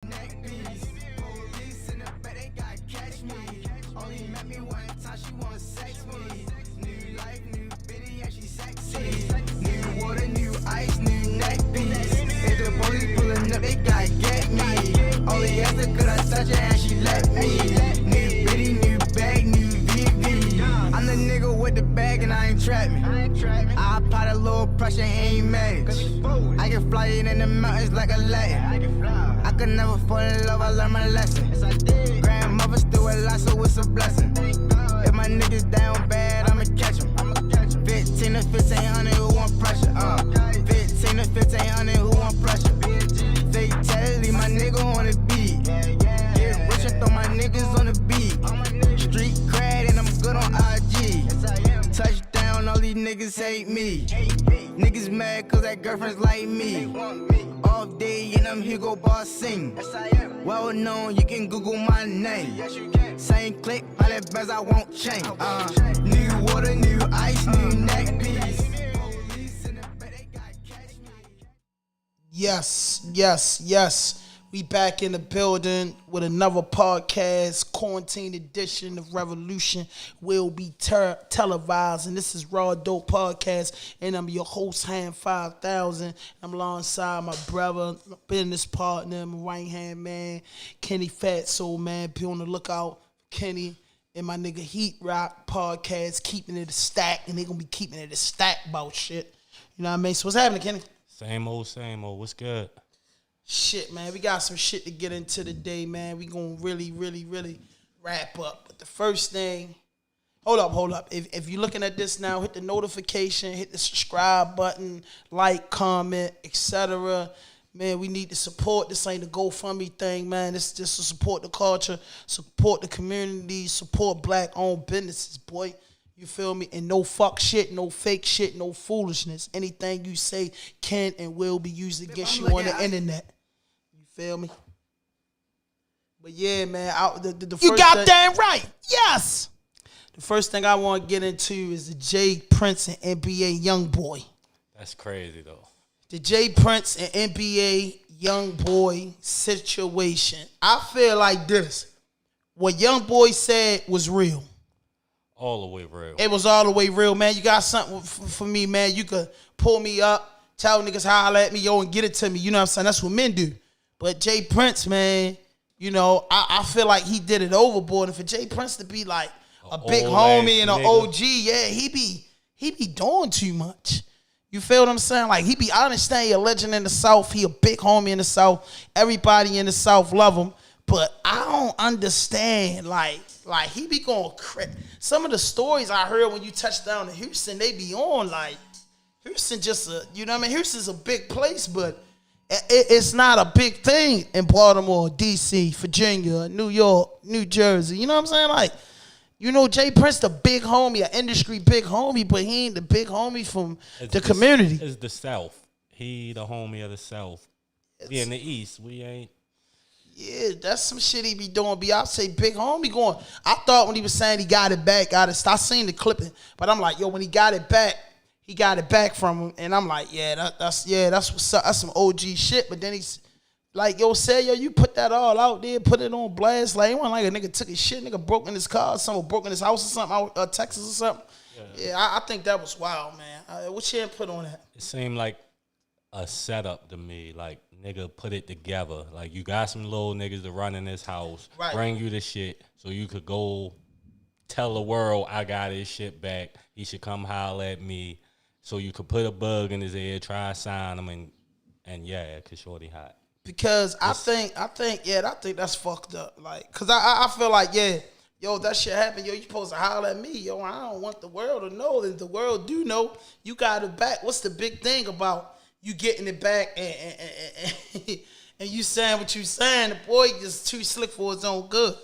Neck piece. Police in the bed, they gotta catch me. Only met me one time, she wanna sex me. New life, new bitty, and she sexy. New water, new ice, new neck piece. If the police pulling up, they gotta get me. Only after could I touch her and she let me. New bitty, new bag, new VV. I'm the nigga with the bag and I ain't trapping. I apply the little pressure, he ain't mad. I can fly it in the mountains like a Latin. I could never fall in love, I learned my lesson. Grandmother still alive, so it's a blessing. If my niggas down bad, I'ma catch 'em. 15 to 1500, who want pressure? 15 to 1500, who want pressure? Fatality, my nigga on the beat. Get rich and throw my niggas on the beat. Street cred and I'm good on IG. Touchdown, all these niggas hate me. Niggas mad cause that girlfriend's like me. Off day and I'm here go boss sing. Well known, you can Google my name. Same click, all that best I won't change. New water, new ice, new neck piece. Yes. We back in the building with another podcast, quarantine edition of Revolution will be televised, and this is RAWDOPE Podcast, and I'm your host, Ham 5000. I'm alongside my brother, business partner, my right hand man, Kenny Fatso, man. Be on the lookout for Kenny and my nigga Heat Rock Podcast, keeping it a stack, and they gonna be keeping it a stack about shit. You know what I mean? So what's happening, Kenny? Same old. What's good? Shit, man, we got some shit to get into today, man. We gonna really wrap up. But the first thing, hold up. If you're looking at this now, hit the notification, hit the subscribe button, like, comment, etc. Man, we need to support. This ain't a GoFundMe thing, man. This just to support the culture, support the community, support black-owned businesses, boy. You feel me? And no fuck shit, no fake shit, no foolishness. Anything you say can and will be used against you on the internet. Feel me? But yeah, man. The You first goddamn right. Yes. The first thing I want to get into is the Jay Prince and NBA YoungBoy. That's crazy though. The Jay Prince and NBA YoungBoy situation. I feel like this. What YoungBoy said was real. All the way real. It was all the way real, man. You got something for me, man. You could pull me up, tell niggas holler at me, yo, and get it to me. You know what I'm saying? That's what men do. But Jay Prince, man, you know, I feel like he did it overboard. And for Jay Prince to be like a big homie and an OG, yeah, he be doing too much. You feel what I'm saying? Like, I understand he a legend in the South. He a big homie in the South. Everybody in the South love him. But I don't understand, like he be going crazy. Some of the stories I heard when you touched down in Houston, they be on like, Houston you know what I mean? Houston's a big place, but it's not a big thing in Baltimore, D.C., Virginia, New York, New Jersey. You know what I'm saying? Like, you know, Jay Prince, the big homie, an industry big homie, but he ain't the big homie from the community. It's the South. He the homie of the South. We in the East. We ain't. Yeah, that's some shit he be doing. I say big homie going. I thought when he was saying he got it back, I seen the clipping, but I'm like, yo, when he got it back, he got it back from him, and I'm like, that's what's up. That's some OG shit. But then he's like, yo, you put that all out there, put it on blast. Like, it wasn't like a nigga took his shit, nigga broke in his car, or something, broke in his house or something, out Texas or something. Yeah, I think that was wild, man. What's your input on that? It seemed like a setup to me. Like, nigga put it together. Like, you got some little niggas to run in this house, right, bring you the shit, so you could go tell the world I got his shit back. He should come holler at me. So you could put a bug in his ear, try to sign him, and yeah, cause shorty hot. Because I think that's fucked up. Like, cause I feel like, yeah, yo, that shit happened. Yo, you supposed to holler at me. Yo, I don't want the world to know. And the world do know you got it back. What's the big thing about you getting it back and you saying what you saying? The boy just too slick for his own good.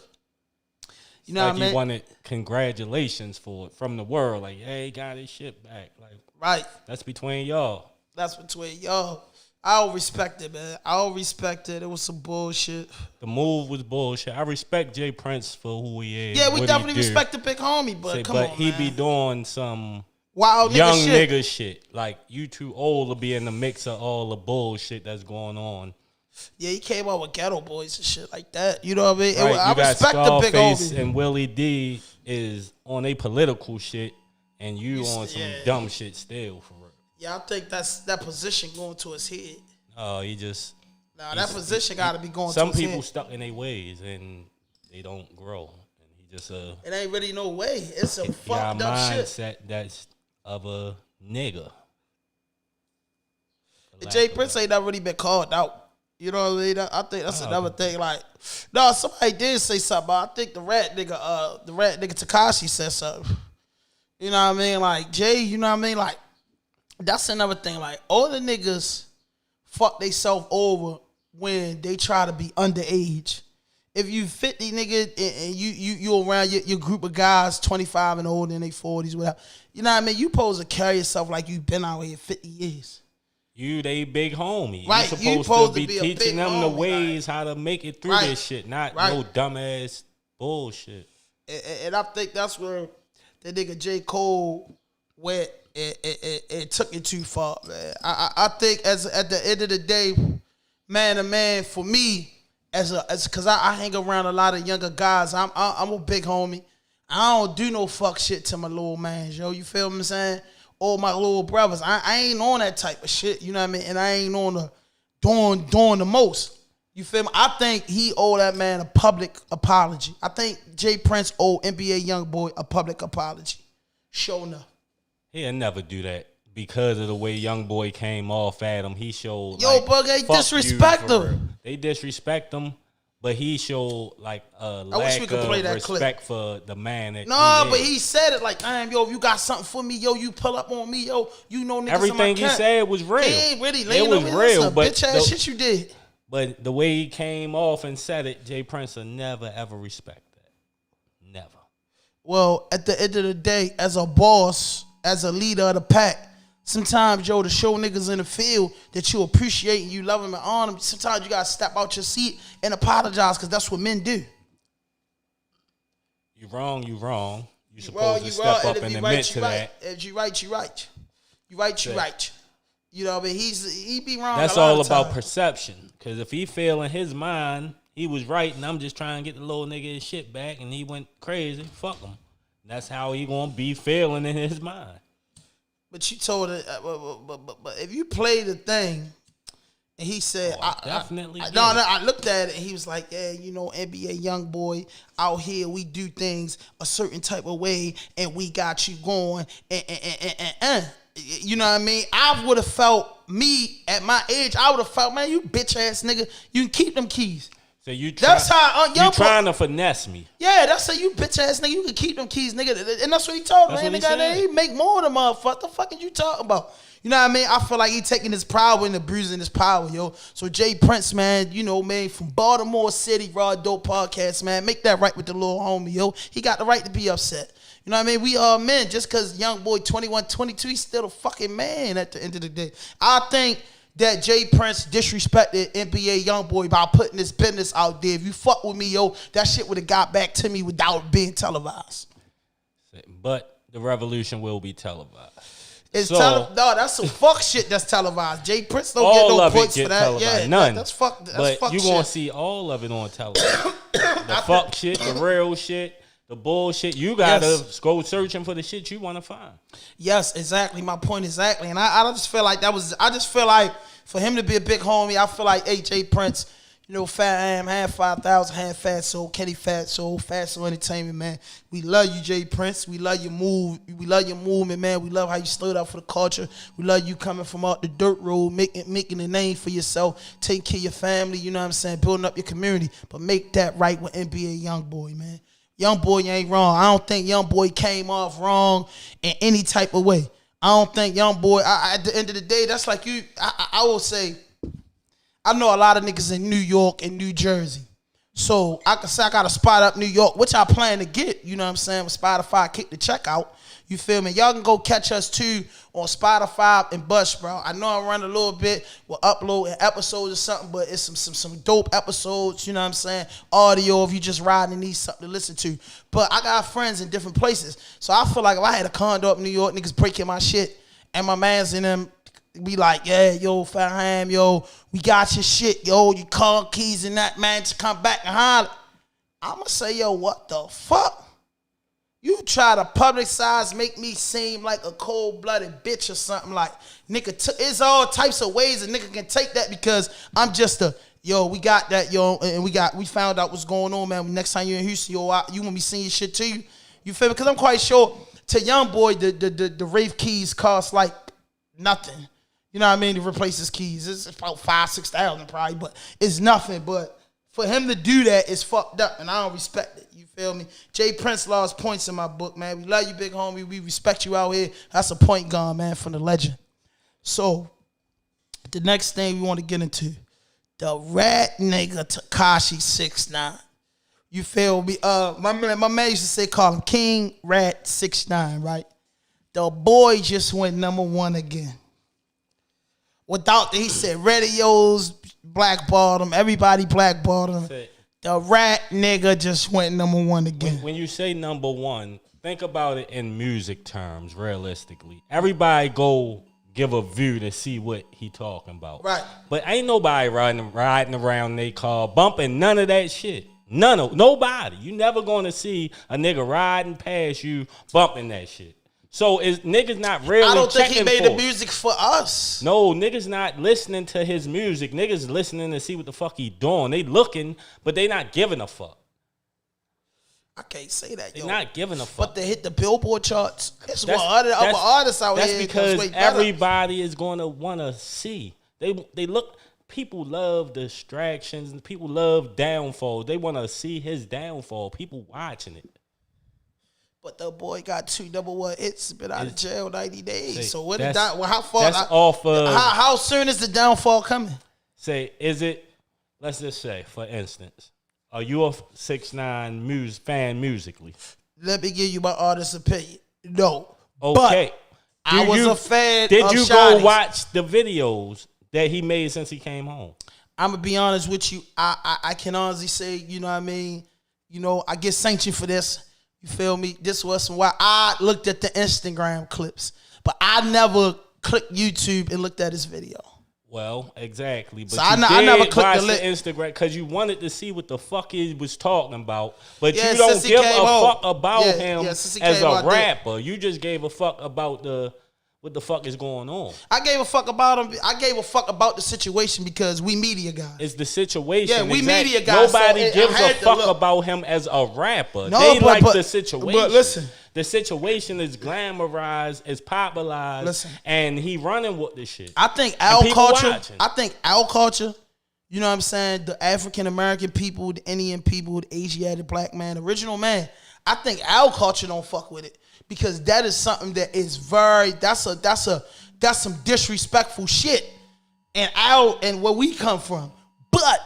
You know like what I mean? He wanted congratulations for it from the world. Like, hey, he got his shit back. Like, right. That's between y'all. That's between y'all. I don't respect it, man. I don't respect it. It was some bullshit. The move was bullshit. I respect Jay Prince for who he is. Yeah, we definitely respect the big homie, but come on, he man. be doing some wild young nigga nigga shit. Like, you too old to be in the mix of all the bullshit that's going on. Yeah, he came out with Ghetto Boys and shit like that. You know what I mean? Right, I you got respect the big Scarface homie. and Willie D is on a political shit, and you on some dumb shit still for real. Yeah, I think that's that position going to his head. Oh, he just. Nah, that position got to be going to Some his people head. stuck in their ways and they don't grow, and he just It ain't really no way. It's a fucked up shit. mindset that's of a nigga. Jay Prince ain't never really been called out. You know what I mean? I think that's another thing. Like, no, somebody did say something, but I think the rat nigga Tekashi said something. You know what I mean? Like, Jay, you know what I mean? Like, that's another thing. Like, all the niggas fuck theyself over when they try to be underage. If you 50 nigga and you around your group of guys 25 and older in their 40s, whatever, you know what I mean? You supposed to carry yourself like you've been out here 50 years. You they big homie. Right, You supposed to be a teaching big them the homie, ways how to make it through this shit, not no dumbass bullshit. And I think that's where the nigga J. Cole went and took it too far, man. I think as at the end of the day, man to man, for me, as cause I hang around a lot of younger guys. I'm a big homie. I don't do no fuck shit to my little man, yo. You feel what I'm saying? All my little brothers. I ain't on that type of shit, you know what I mean? And I ain't on the doing the most. You feel me? I think he owe that man a public apology. I think Jay Prince owe NBA Youngboy a public apology. Sure enough. He'll never do that because of the way Youngboy came off at him. He showed but they fuck disrespect you for him. real. They disrespect him, but he showed like a I wish we lack could play of that respect for the man that No, but is. he said it like, damn, yo, if you got something for me, yo, you pull up on me, yo, you know niggas Everything in my he said was real. He ain't really It laying was on me. real, That's but bitch ass shit you did. But the way he came off and said it, Jay Prince will never ever respect that. Never. Well, at the end of the day, as a boss, as a leader of the pack, sometimes, yo, to show niggas in the field that you appreciate and you love them and honor them, sometimes you gotta step out your seat and apologize, because that's what men do. You wrong, you wrong. You supposed to step up and admit to that. If you right, you right. You right, you right. You know what I mean? He be wrong. That's a lot all of about times. perception. Because if he feel in his mind he was right and I'm just trying to get the little nigga his shit back and he went crazy, fuck him. That's how he gonna be feeling in his mind. But you told it. But if you play the thing, and he said, definitely. I looked at it and he was like, yeah, you know, NBA young boy out here, we do things a certain type of way, and we got you going, and. You know what I mean? I would have felt, me at my age, I would have felt, man, you bitch ass nigga, you can keep them keys. So you that's how you trying to finesse me. Yeah, that's how you bitch ass nigga, you can keep them keys, nigga. And that's what he told me. Man, nigga, he make more than motherfucker. The fuck are you talking about? You know what I mean? I feel like he taking his power and abusing his power, yo. So Jay Prince, man, you know, man, from Baltimore City, RAWDOPE Podcast, man, make that right with the little homie, yo. He got the right to be upset. You know what I mean? We are men. Just because young boy 21, 22, he's still a fucking man at the end of the day. I think that Jay Prince disrespected NBA Youngboy by putting this business out there. If you fuck with me, yo, that shit would have got back to me without being televised. But the revolution will be televised. No, that's some fuck shit that's televised. Jay Prince don't get no points for that. Televised. Yeah, none. That's fuck. That's but fuck you shit. gonna see all of it on television. The fuck shit, the real shit, the bullshit. You gotta go searching for the shit you want to find. Yes, exactly. My point exactly. And I just feel like I just feel like for him to be a big homie, I feel like Jay Prince, you know, Fat Am, half 5,000, half Fat Soul, Kenny Fat Soul, Entertainment, man. We love you, Jay Prince. We love your move. We love your movement, man. We love how you stood up for the culture. We love you coming from out the dirt road, making a name for yourself, taking care of your family, you know what I'm saying, building up your community. But make that right with NBA Youngboy, man. Youngboy ain't wrong. I don't think Youngboy came off wrong in any type of way. I don't think Youngboy, at the end of the day, that's like you, I will say, I know a lot of niggas in New York and New Jersey. So I can say I got a spot up New York, which I plan to get, you know what I'm saying, with Spotify, kick the check out. You feel me? Y'all can go catch us too on Spotify and Buzzsprout. I know I run a little bit, we'll upload an episode or something, but it's some dope episodes, you know what I'm saying? Audio if you just riding and need something to listen to. But I got friends in different places. So I feel like if I had a condo up in New York, niggas breaking my shit, and my mans in them be like, yeah, yo, Faham, yo, we got your shit, yo, you car keys and that, man, just come back and holler. I'ma say, yo, what the fuck? You try to publicize, make me seem like a cold-blooded bitch or something like, nigga, it's all types of ways a nigga can take that because I'm just yo, we got that, yo, and we found out what's going on, man. Next time you're in Houston, yo, you want me sending shit to you? You feel me? Because I'm quite sure to young boy, the Wraith keys cost like nothing. You know what I mean? To replace his keys. It's about $5,000-$6,000 probably, but it's nothing. But for him to do that is fucked up, and I don't respect it. You feel me? Jay Prince lost points in my book, man. We love you, big homie. We respect you out here. That's a point gone, man, from the legend. So, the next thing we want to get into, the rat nigga Tekashi 6ix9ine. You feel me? My man used to say, call him King Rat 6ix9ine, right? The boy just went #1 again. He said radios blackballed him, everybody blackballed him. The rat nigga just went #1 again. When you say #1, think about it in music terms, realistically. Everybody go give a view to see what he talking about. Right. But ain't nobody riding around they car bumping none of that shit. Nobody. You never gonna see a nigga riding past you bumping that shit. So niggas not really I don't think he checking made for the music for us. No, niggas not listening to his music. Niggas listening to see what the fuck he doing. They looking, but they not giving a fuck. I can't say that, yo. They not giving a fuck. But they hit the Billboard charts. It's what other artists out here. That's because everybody better. is going to want to see. They look. People love distractions and people love downfall. They want to see his downfall. People watching it. But the boy got 2 #1 hits, been out of jail 90 days. So what did that? Well, how far? That's off of. How soon is the downfall coming? Say, is it? Let's just say, for instance, are you a 6ix9ine fan musically? Let me give you my honest opinion. No. Okay. But I was a fan. Did of you Shotty's. go watch the videos that he made since he came home? I'm gonna be honest with you. I can honestly say, you know what I mean. You know, I get sanctioned for this. You feel me? This was why I looked at the Instagram clips, but I never clicked YouTube and looked at his video. Well, exactly. But so you I never clicked the Instagram because you wanted to see what the fuck he was talking about, but you don't give a fuck about him as a rapper. You just gave a fuck about what the fuck is going on. I gave a fuck about him. I gave a fuck about the situation because we media guys. It's the situation. Yeah, we media guys. Nobody gives a fuck about him as a rapper. No, they like the situation. But listen. The situation is glamorized, is popularized, and he running with this shit. I think our culture, you know what I'm saying, the African American people, the Indian people, the Asiatic black man, original man, I think our culture don't fuck with it. Because that is something that is that's some disrespectful shit and where we come from. But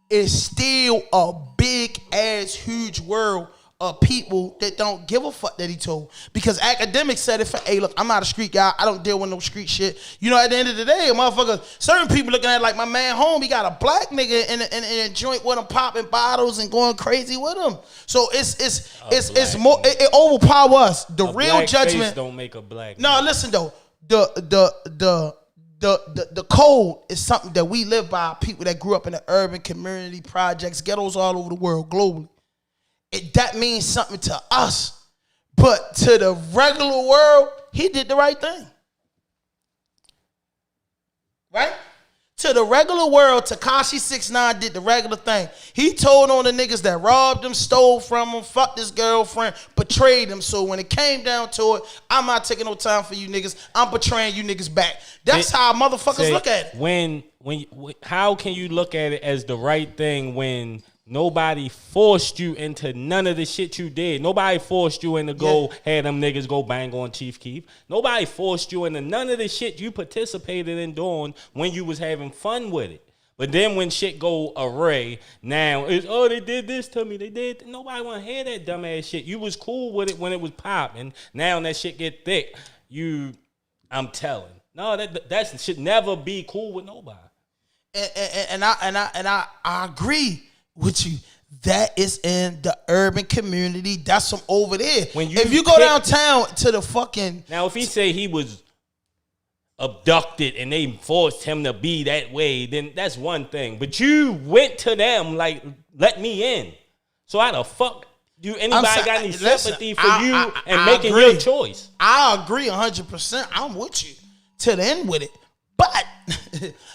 it's still a big ass huge world of people that don't give a fuck that he told. Because academics said it for, hey, look, I'm not a street guy. I don't deal with no street shit. You know, at the end of the day, motherfucker, certain people looking at it like my man home, he got a black nigga in a joint with him popping bottles and going crazy with him. So it's more, it overpower us. The a real judgment face don't make a black. No, listen though. The code is something that we live by, people that grew up in the urban community projects, ghettos all over the world, globally. That means something to us. But to the regular world, he did the right thing. Right? To the regular world, Tekashi 6ix9ine did the regular thing. He told on the niggas that robbed him, stole from him, fucked his girlfriend, betrayed him. So when it came down to it, I'm not taking no time for you niggas. I'm betraying you niggas back. That's how motherfuckers look at it. How can you look at it as the right thing when nobody forced you into none of the shit you did? Nobody forced you into have them niggas go bang on Chief Keef. Nobody forced you into none of the shit you participated in doing when you was having fun with it. But then when shit go array, now it's, they did this to me. They did. Nobody want to hear that dumbass shit. You was cool with it when it was popping. Now that shit get thick, I'm telling. No, that should never be cool with nobody. And I agree with you. That is in the urban community. That's from over there. If you go downtown to the fucking... Now, if he say he was abducted and they forced him to be that way, then that's one thing. But you went to them like, let me in. So how the fuck do anybody got any sympathy for you and making your choice? I agree 100%. I'm with you to the end with it. But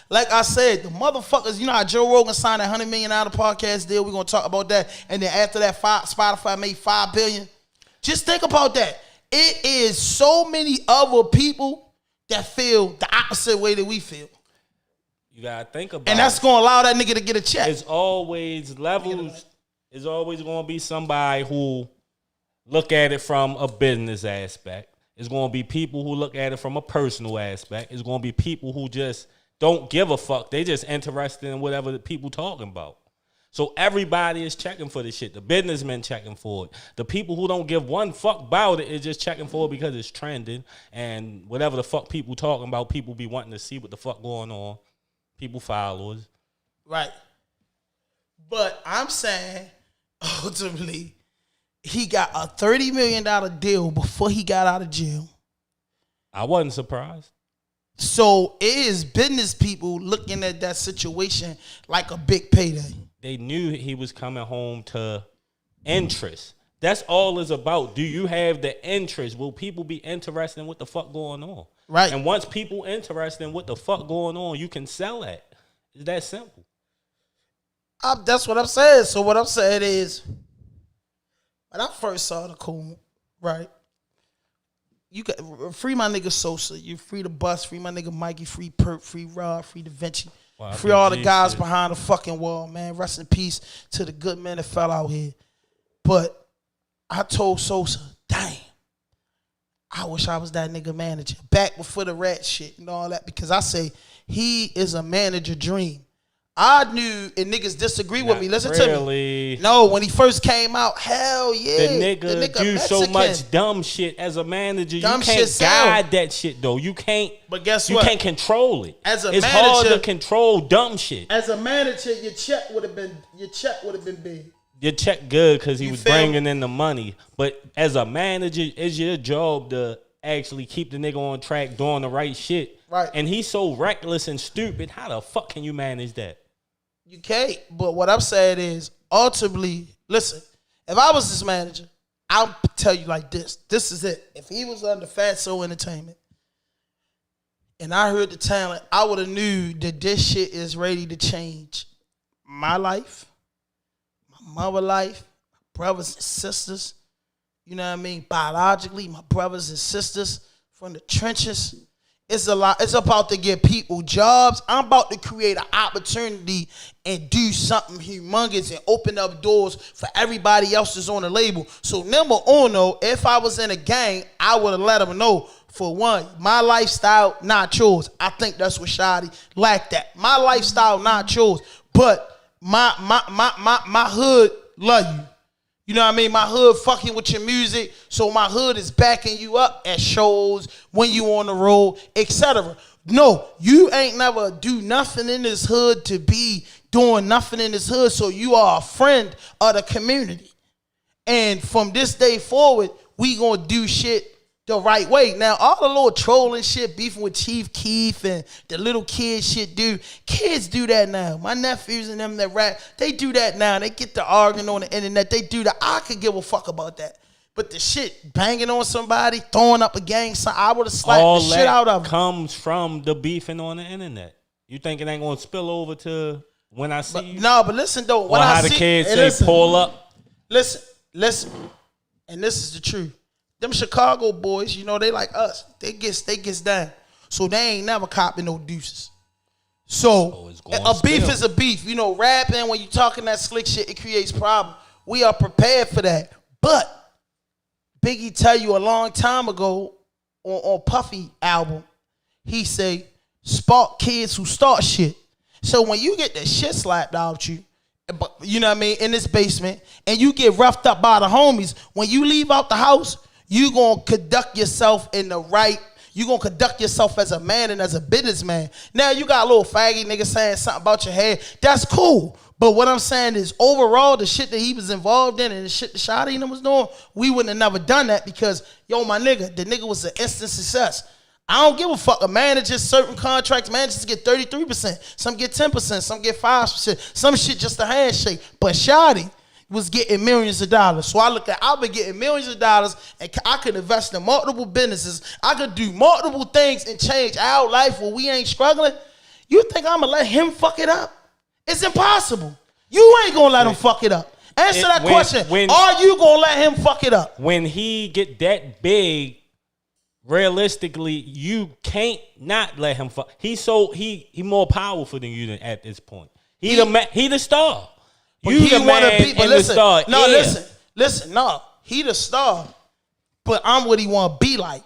like I said, the motherfuckers, you know how Joe Rogan signed a $100 million podcast deal? We're going to talk about that. And then after that, Spotify made $5 billion. Just think about that. It is so many other people that feel the opposite way that we feel. You got to think about And that's going to allow that nigga to get a check. It's always levels. It's always going to be somebody who look at it from a business aspect. It's going to be people who look at it from a personal aspect. It's going to be people who just don't give a fuck. They just interested in whatever the people talking about. So everybody is checking for this shit. The businessmen checking for it. The people who don't give one fuck about it is just checking for it because it's trending. And whatever the fuck people talking about, people be wanting to see what the fuck going on. People followers. Right. But I'm saying, ultimately, he got a $30 million deal before he got out of jail. I wasn't surprised. So it is business people looking at that situation like a big payday. They knew he was coming home to interest. That's all it's about. Do you have the interest? Will people be interested in what the fuck going on? Right. And once people interested in what the fuck going on, you can sell that. It's that simple. That's what I'm saying. So what I'm saying is, when I first saw the cool, right? You got free my nigga Sosa. You free the bus. Free my nigga Mikey. Free Perp. Free Rod. Free Da Vinci. Wow, free all the guys shit behind the fucking wall, man. Rest in peace to the good men that fell out here. But I told Sosa, damn, I wish I was that nigga manager back before the rat shit and all that, because I say he is a manager dream. I knew, and niggas disagree with me. Listen to me. No, when he first came out, hell yeah. The nigga do Mexican. So much dumb shit as a manager. Dumb you can't shit guide that shit though. You can't. But guess you what? You can't control it. As a it's manager, hard to control dumb shit. As a manager, your check would have been big. Your check good because he was feel bringing in the money. But as a manager, it's your job to actually keep the nigga on track doing the right shit. Right. And he's so reckless and stupid. How the fuck can you manage that? You can't. But what I'm saying is, ultimately, listen, if I was this manager, I'll tell you like this. This is it. If he was under Fatso Entertainment and I heard the talent, I would have knew that this shit is ready to change my life, my mother life, my brothers and sisters. You know what I mean? Biologically, my brothers and sisters from the trenches. It's a lot. It's about to get people jobs. I'm about to create an opportunity and do something humongous and open up doors for everybody else that's on the label. So number uno, if I was in a gang, I would have let them know, for one, my lifestyle, not yours. I think that's what Shadi lacked at. My lifestyle, not yours. But my hood love you. You know what I mean? My hood fucking with your music, so my hood is backing you up at shows, when you on the road, etc. No, you ain't never do nothing in this hood to be doing nothing in this hood, so you are a friend of the community. And from this day forward, we gonna do shit the right way. Now, all the little trolling shit, beefing with Chief Keef and the little kid shit, kids do that now. My nephews and them that rap, they do that now. They get to arguing on the internet. They do that. I could give a fuck about that. But the shit, banging on somebody, throwing up a gang sign, I would have slapped the shit out of them. Comes from the beefing on the internet. You think it ain't gonna spill over to when I see you? No, but listen though. When or I how see, the kids say listen, pull up. Listen. And this is the truth. Them Chicago boys, you know, they like us. They gets down. So they ain't never copping no deuces. So a beef is a beef. You know, rapping, when you talking that slick shit, it creates problem. We are prepared for that. But Biggie tell you a long time ago on Puffy album, he say, spark kids who start shit. So when you get that shit slapped out you know what I mean, in this basement, and you get roughed up by the homies, when you leave out the house, you gonna conduct yourself in the right, you gonna conduct yourself as a man and as a businessman. Now you got a little faggy nigga saying something about your hair, that's cool. But what I'm saying is, overall, the shit that he was involved in and the shit that Shadi and him was doing, we wouldn't have never done that because, yo, my nigga, the nigga was an instant success. I don't give a fuck. A manager, certain contracts, managers get 33%. Some get 10%. Some get 5%. Some shit just a handshake. But Shawty was getting millions of dollars. So I look at, I've been getting millions of dollars, and I could invest in multiple businesses. I could do multiple things and change our life where we ain't struggling. You think I'm going to let him fuck it up? It's impossible. You ain't going to let him fuck it up. Answer that question. Are you going to let him fuck it up? When he get that big, realistically, you can't not let him fuck. He more powerful than you at this point. He the star. You the man and the star. No, listen. No, he the star, but I'm what he want to be like.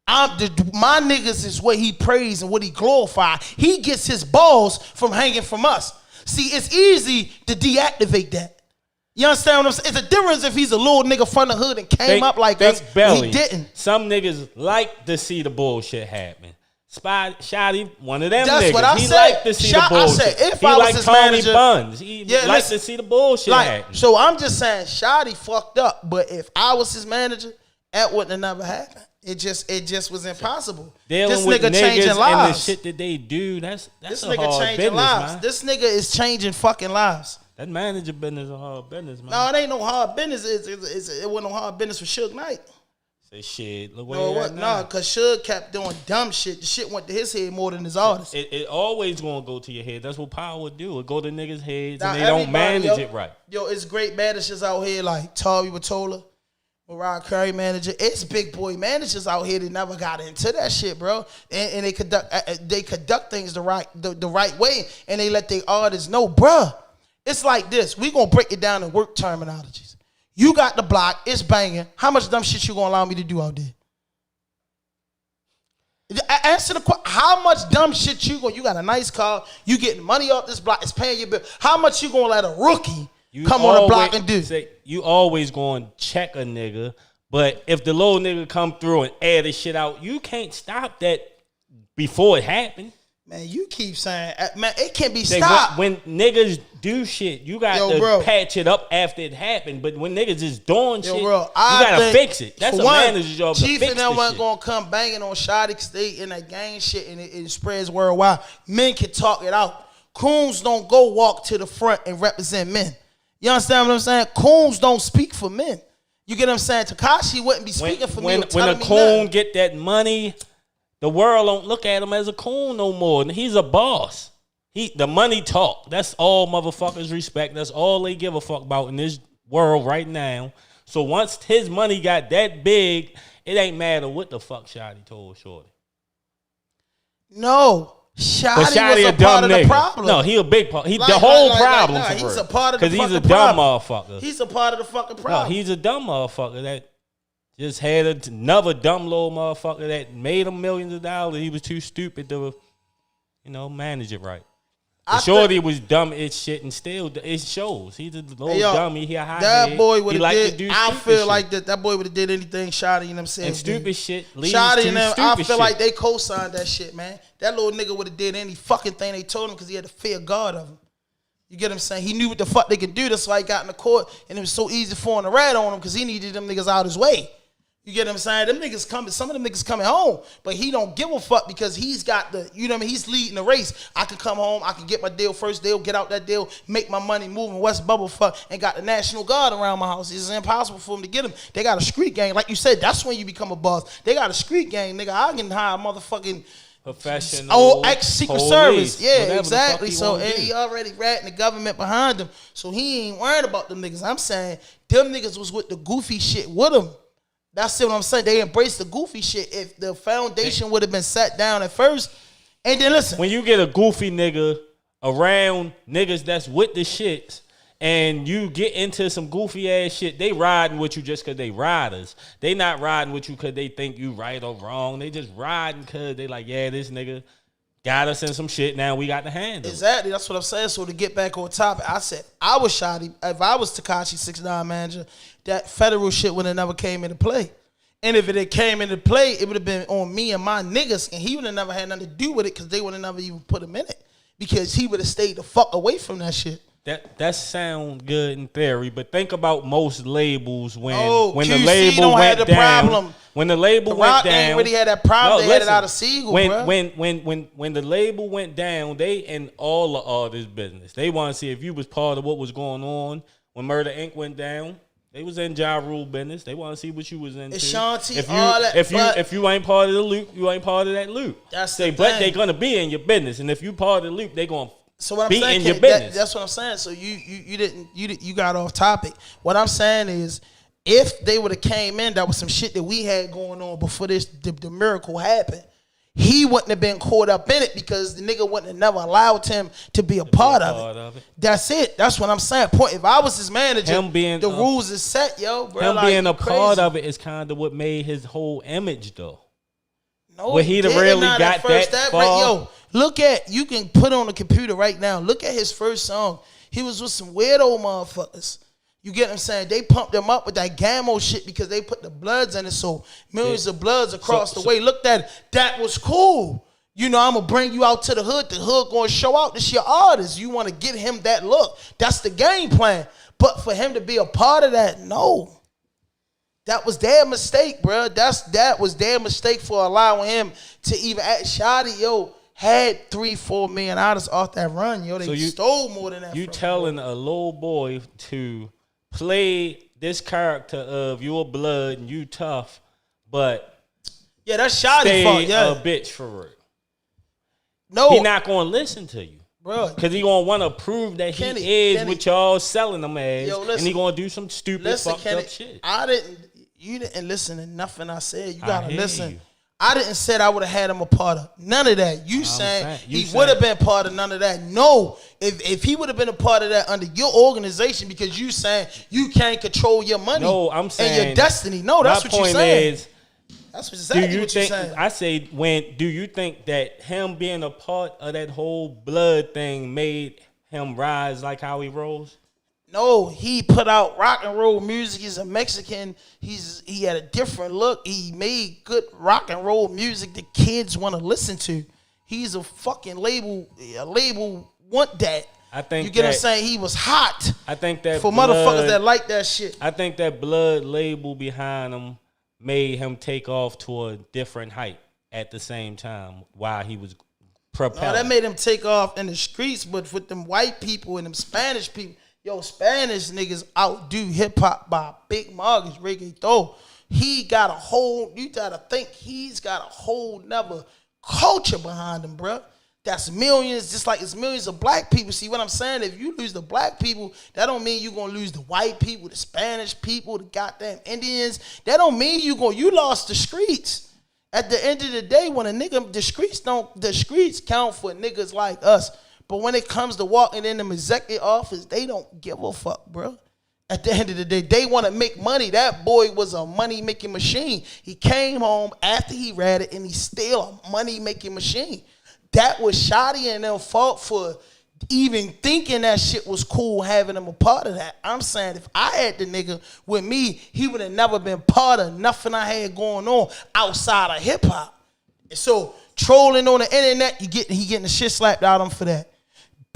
My niggas is what he praise and what he glorify. He gets his balls from hanging from us. See, it's easy to deactivate that. You understand what I'm saying? It's a difference if he's a little nigga from the hood and came up like us. He didn't. Some niggas like to see the bullshit happen. Shotty, one of them That's niggas. What I he said. Like to see the bullshit. I said, if he I was like his Tony manager, Buns. He like to see the bullshit happen. So I'm just saying, Shotty fucked up. But if I was his manager, that wouldn't have never happened. It just was impossible. This nigga changing lives. And the shit that they do, that's this a nigga hard changing business, lives. Man. This nigga is changing fucking lives. That manager business is a hard business, man. No, it ain't no hard business. It wasn't no hard business for Suge Knight. Say shit. Look no, what? No, because Suge kept doing dumb shit. The shit went to his head more than his artist. It always gonna go to your head. That's what power do. It go to niggas' heads and they don't manage it right. Yo, it's great managers out here like Tari Mottola, Mariah Carey manager. It's big boy managers out here that never got into that shit, bro. And they conduct things the right way, and they let their artists know, bruh. It's like this. We gonna break it down in work terminologies. You got the block. It's banging. How much dumb shit you gonna allow me to do out there? Answer the question. How much dumb shit you gonna? You got a nice car. You getting money off this block. It's paying your bill. How much you gonna let a rookie come on the block and do? You always gonna check a nigga, but if the little nigga come through and air this shit out, you can't stop that before it happened. Man, you keep saying, man, it can't be stopped. When niggas do shit, you got to patch it up after it happened. But when niggas is doing shit, you got to fix it. That's a manager's job to fix Chief and them wasn't going to come banging on Shotty because they in that gang shit and it spreads worldwide. Men can talk it out. Coons don't go walk to the front and represent men. You understand what I'm saying? Coons don't speak for men. You get what I'm saying? Tekashi wouldn't be speaking for me. When a coon get that money, the world don't look at him as a coon no more. He's a boss. The money talk. That's all motherfuckers respect. That's all they give a fuck about in this world right now. So once his money got that big, it ain't matter what the fuck Shotty told Shorty. No. Shotty was a part of the problem. No, he a big part. He the whole problem for he's a part of the fucking problem. Because he's a dumb motherfucker. He's a part of the fucking problem. No, he's a dumb motherfucker that just had another dumb little motherfucker that made him millions of dollars. He was too stupid to, manage it right. Shorty was dumb as shit, and still it shows. He's a little dummy. He a high that boy would have did. I feel like that boy would have did anything Shotty, you know what I'm saying? And stupid shit. Shotty and them, I feel like they co-signed that shit, man. That little nigga would have did any fucking thing they told him because he had the fear of God of him. You get what I'm saying? He knew what the fuck they could do. That's why he got in the court, and it was so easy for him to rat on him because he needed them niggas out his way. You get what I'm saying? Them niggas coming, some of them niggas coming home, but he don't give a fuck because he's got the, you know what I mean? He's leading the race. I can come home, I can get my deal, first deal, get out that deal, make my money, move in West Bubblefuck, and got the National Guard around my house. It's impossible for them to get them. They got a street gang. Like you said, that's when you become a boss. They got a street gang, nigga. I can hire a motherfucking professional ex-Secret Service. Yeah, exactly. So, and he already ratting the government behind him. So he ain't worried about them niggas. I'm saying them niggas was with the goofy shit with him. That's what I'm saying. They embraced the goofy shit. If the foundation would have been set down at first, and then listen. When you get a goofy nigga around niggas that's with the shits, and you get into some goofy ass shit, they riding with you just because they riders. They not riding with you because they think you right or wrong. They just riding because they like, yeah, this nigga got us in some shit. Now we got to handle. Exactly. That's what I'm saying. So to get back on topic, I said I was Shotty. If I was Tekashi 6ix9ine manager, that federal shit would have never came into play. And if it had came into play, it would have been on me and my niggas, and he would have never had nothing to do with it because they would have never even put him in it because he would have stayed the fuck away from that shit. That sound good in theory, but think about most labels when QC the label went down. When the label The went Rock down, ain't really had that problem. They had it out of Siegel, when, bro. when the label went down, they in all the artist business. They want to see if you was part of what was going on. When Murder Inc. went down, they was in Ja Rule business. They want to see what you was into. Ashanti, if you, all that. if you ain't part of the loop, you ain't part of that loop. That's the But thing. they gonna be in your business, and if you part of the loop, they gonna So what I'm be saying, in your Kate, business. that's what I'm saying. So you got off topic. What I'm saying is, if they would have came in, that was some shit that we had going on before the miracle happened. He wouldn't have been caught up in it because the nigga wouldn't have never allowed him to be a part of it. That's it. That's what I'm saying. Point. If I was his manager, the rules is set, yo, bro. Him like, being a part of it is kind of what made his whole image, though. No, but he'd have really got that far. Yo, look at, you can put on the computer right now. Look at his first song. He was with some weirdo motherfuckers. You get what I'm saying? They pumped him up with that Gammo shit because they put the Bloods in it. So millions of Bloods across the way. Look at it. That was cool. You know, I'm going to bring you out to the hood. The hood going to show out. This your artist. You want to get him that look. That's the game plan. But for him to be a part of that, no. That was their mistake, bro. That was their mistake for allowing him to even act. Shotty, yo, had 3-4 million artists off that run, yo. They stole more than that. You telling a little boy to play this character of your blood and you tough, but yeah, that's Shotty fault. Yeah, a bitch for real. No, he not gonna listen to you, bro, because he gonna want to prove that he is what y'all selling him as, and he gonna do some stupid fucked up shit. You didn't listen to nothing I said. You gotta listen. You. I didn't say I would have had him a part of none of that. You saying he would have been part of none of that. No, if he would have been a part of that under your organization, because you saying you can't control your money. No, I'm saying and your destiny. No, that's what you're saying. That's exactly what you're saying. I say, do you think that him being a part of that whole blood thing made him rise like how he rose? No, he put out rock and roll music. He's a Mexican. He had a different look. He made good rock and roll music that kids want to listen to. He's a fucking label. A label want that. I think you get what I'm saying. He was hot. I think that for motherfuckers that like that shit. I think that blood label behind him made him take off to a different height at the same time while he was propelling. No, that made him take off in the streets, but with them white people and them Spanish people. Yo, Spanish niggas outdo hip hop by big margins, reggaeton. He got a whole, you gotta think he's got a whole nother culture behind him, bro. That's millions, just like it's millions of black people. See what I'm saying? If you lose the black people, that don't mean you're gonna lose the white people, the Spanish people, the goddamn Indians. That don't mean you lost the streets. At the end of the day, when a nigga, the streets count for niggas like us. But when it comes to walking in the executive office, they don't give a fuck, bro. At the end of the day, they want to make money. That boy was a money-making machine. He came home after he read it, and he's still a money-making machine. That was Shotty and them fault for even thinking that shit was cool, having him a part of that. I'm saying if I had the nigga with me, he would have never been part of nothing I had going on outside of hip-hop. So trolling on the internet, he getting the shit slapped out of him for that.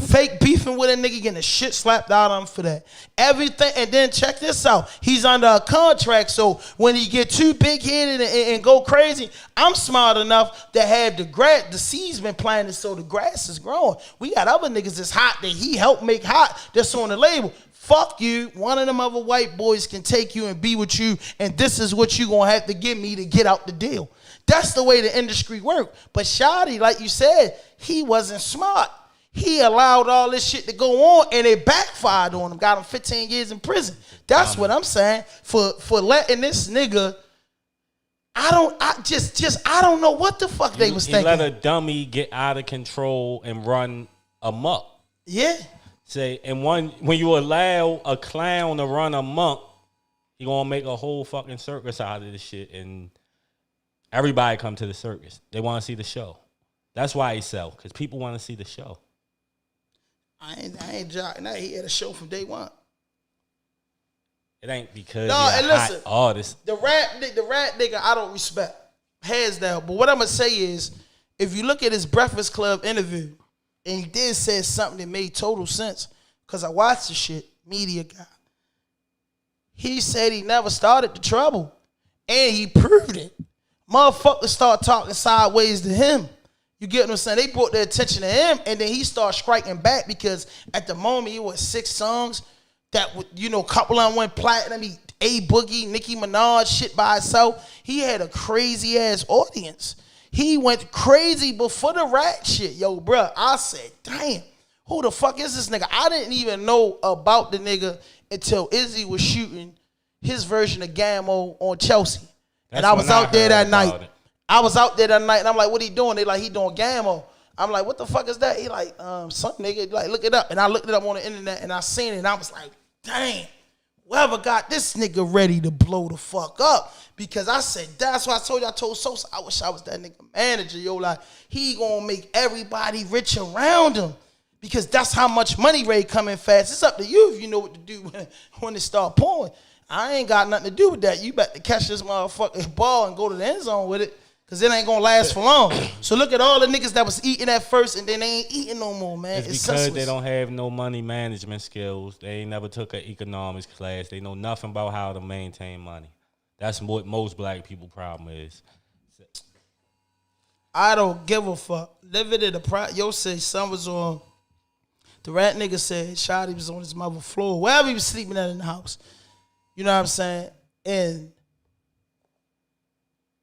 Fake beefing with a nigga, getting the shit slapped out of him for that. Everything, and then check this out. He's under a contract, so when he get too big-headed and go crazy, I'm smart enough to have the seeds been planted so the grass is growing. We got other niggas that's hot that he helped make hot that's on the label. Fuck you. One of them other white boys can take you and be with you, and this is what you gonna have to give me to get out the deal. That's the way the industry work. But Shotty, like you said, he wasn't smart. He allowed all this shit to go on, and it backfired on him. Got him 15 years in prison. That's what I'm saying. For letting this nigga, I don't know what the fuck they was thinking. Let a dummy get out of control and run amok. Yeah. When you allow a clown to run amok, he gonna make a whole fucking circus out of this shit, and everybody come to the circus. They want to see the show. That's why he sell, because people want to see the show. I ain't joking. He had a show from day one. It ain't because he's a hot artist. The rap nigga I don't respect. Hands down. But what I'm going to say is, if you look at his Breakfast Club interview, and he did say something that made total sense, because I watched the shit, media guy. He said he never started the trouble. And he proved it. Motherfuckers start talking sideways to him. You get what I'm saying? They brought their attention to him, and then he started striking back because at the moment, he was 6 songs that, couple of them went platinum. A Boogie, Nicki Minaj, shit by itself. He had a crazy ass audience. He went crazy before the rat shit. Yo, bruh, I said, damn, who the fuck is this nigga? I didn't even know about the nigga until Izzy was shooting his version of Gammo on Chelsea. And I was out there that night. And I'm like, what he doing? They like, he doing Gammo. I'm like, what the fuck is that? He like, some nigga, like, look it up. And I looked it up on the internet and I seen it and I was like, damn, whoever got this nigga ready to blow the fuck up. Because I said, that's why I told Sosa, I wish I was that nigga manager, yo. Like, he gonna make everybody rich around him. Because that's how much money Ray coming fast. It's up to you if you know what to do when it start pouring. I ain't got nothing to do with that. You better catch this motherfucking ball and go to the end zone with it. Because it ain't going to last for long. So look at all the niggas that was eating at first and then they ain't eating no more, man. It's because senseless. They don't have no money management skills. They ain't never took an economics class. They know nothing about how to maintain money. That's what most black people problem is. I don't give a fuck. Living in the yo said son was on. The rat nigga said Shotty was on his mother floor. Wherever he was sleeping at in the house. You know what I'm saying? And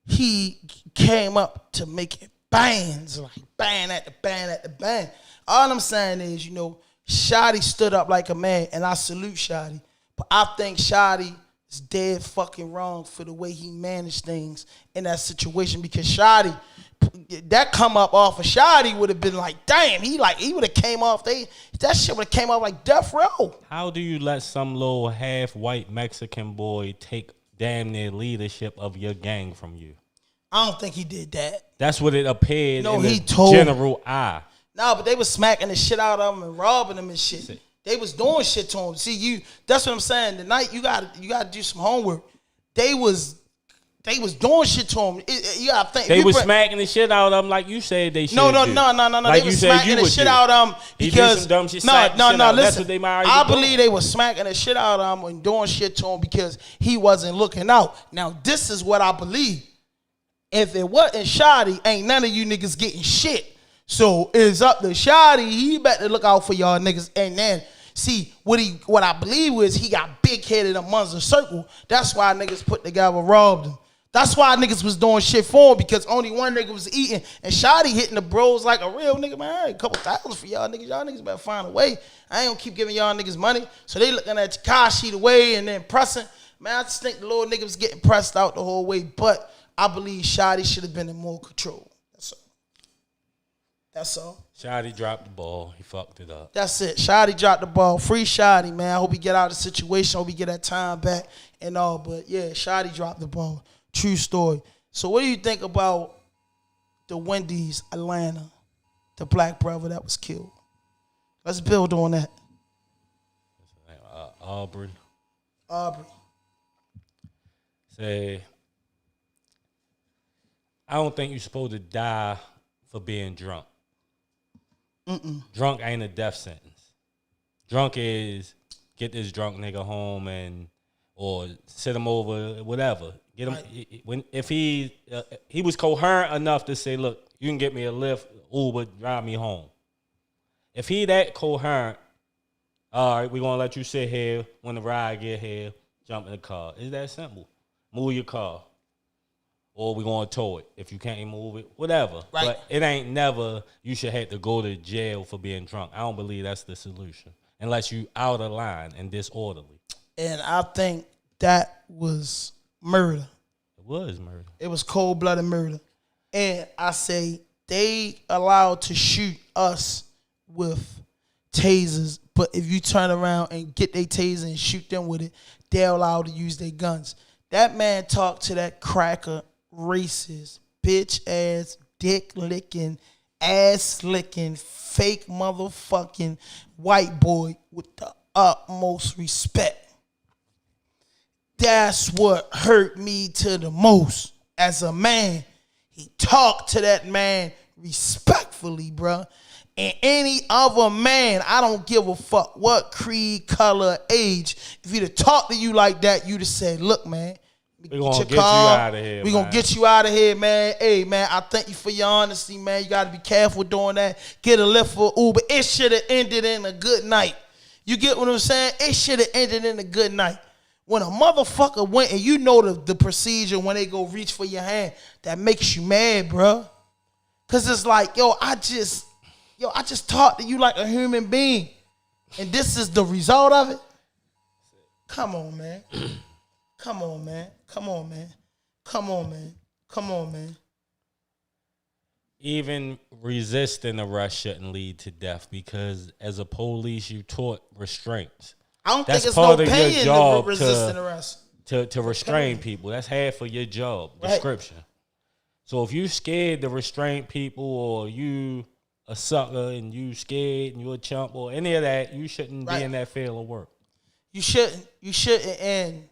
he came up to make it bands, like bang at the bang at the bang. All I'm saying is, Shotty stood up like a man, and I salute Shotty. But I think Shotty is dead fucking wrong for the way he managed things in that situation because Shotty, that come up off of Shotty would have been like, damn, he would have came off, that shit would have came off like death row. How do you let some little half-white Mexican boy take damn near leadership of your gang from you? I don't think he did that. That's what it appeared in he the told general eye. No, but they was smacking the shit out of him and robbing him and shit. They was doing shit to him. See, that's what I'm saying. Tonight you gotta do some homework. They was doing shit to him. You gotta think. They was smacking the shit out of him like you said they should. No. Like they was smacking the shit out of him because some dumb shit, no. Listen, That's what they I believe they was smacking the shit out of him and doing shit to him because he wasn't looking out. Now this is what I believe. If it wasn't Shotty, ain't none of you niggas getting shit. So it's up to Shotty. He better look out for y'all niggas. And then see what I believe was he got big headed amongst the circle. That's why niggas put together robbed him. That's why niggas was doing shit for him because only one nigga was eating and Shotty hitting the bros like a real nigga, man. A couple thousand for y'all niggas. Y'all niggas better find a way. I ain't gonna keep giving y'all niggas money. So they looking at Tekashi the way and then pressing. Man, I just think the little nigga was getting pressed out the whole way. But I believe Shotty should have been in more control. That's all. Shotty dropped the ball. He fucked it up. That's it. Shotty dropped the ball. Free Shotty, man. I hope he get out of the situation. I hope he get that time back and all. But, yeah, Shotty dropped the ball. True story. So what do you think about the Wendy's Atlanta, the black brother that was killed? Let's build on that. Aubrey. Say, I don't think you're supposed to die for being drunk. Drunk ain't a death sentence. Drunk is get this drunk nigga home or sit him over, whatever. Get him if he was coherent enough to say, look, you can get me a lift, Uber, drive me home. If he that coherent, all right, we're gonna let you sit here when the ride get here, jump in the car. It's that simple. Move your car. Or we're going to tow it. If you can't move it, whatever. Right. But it ain't never you should have to go to jail for being drunk. I don't believe that's the solution. Unless you out of line and disorderly. And I think that was murder. It was murder. It was cold-blooded murder. And I say they allowed to shoot us with tasers. But if you turn around and get their taser and shoot them with it, they're allowed to use their guns. That man talked to that cracker racist, bitch ass, dick licking, ass licking, fake motherfucking white boy with the utmost respect. That's what hurt me to the most as a man. He talked to that man respectfully, bruh. And any other man, I don't give a fuck what creed, color, age, if he'd have talked to you like that, you'd have said, look, man, let We gonna get you out of here. We gonna get you out of here, man. Hey, man, I thank you for your honesty, man. You gotta be careful doing that. Get a lift for Uber. It should have ended in a good night. You get what I'm saying? It should have ended in a good night. When a motherfucker went and you know the procedure when they go reach for your hand, that makes you mad, bro. Cause it's like, I just talked to you like a human being, and this is the result of it. Come on, man. Come on, man. Come on, man. Come on, man. Come on, man. Even resisting arrest shouldn't lead to death because as a police, you taught restraints. I don't That's think it's part no of your paying job to resist an arrest. To restrain people. That's half of your job description. So if you scared to restrain people or you a sucker and you scared and you a chump or any of that, you shouldn't be in that field of work. You shouldn't. And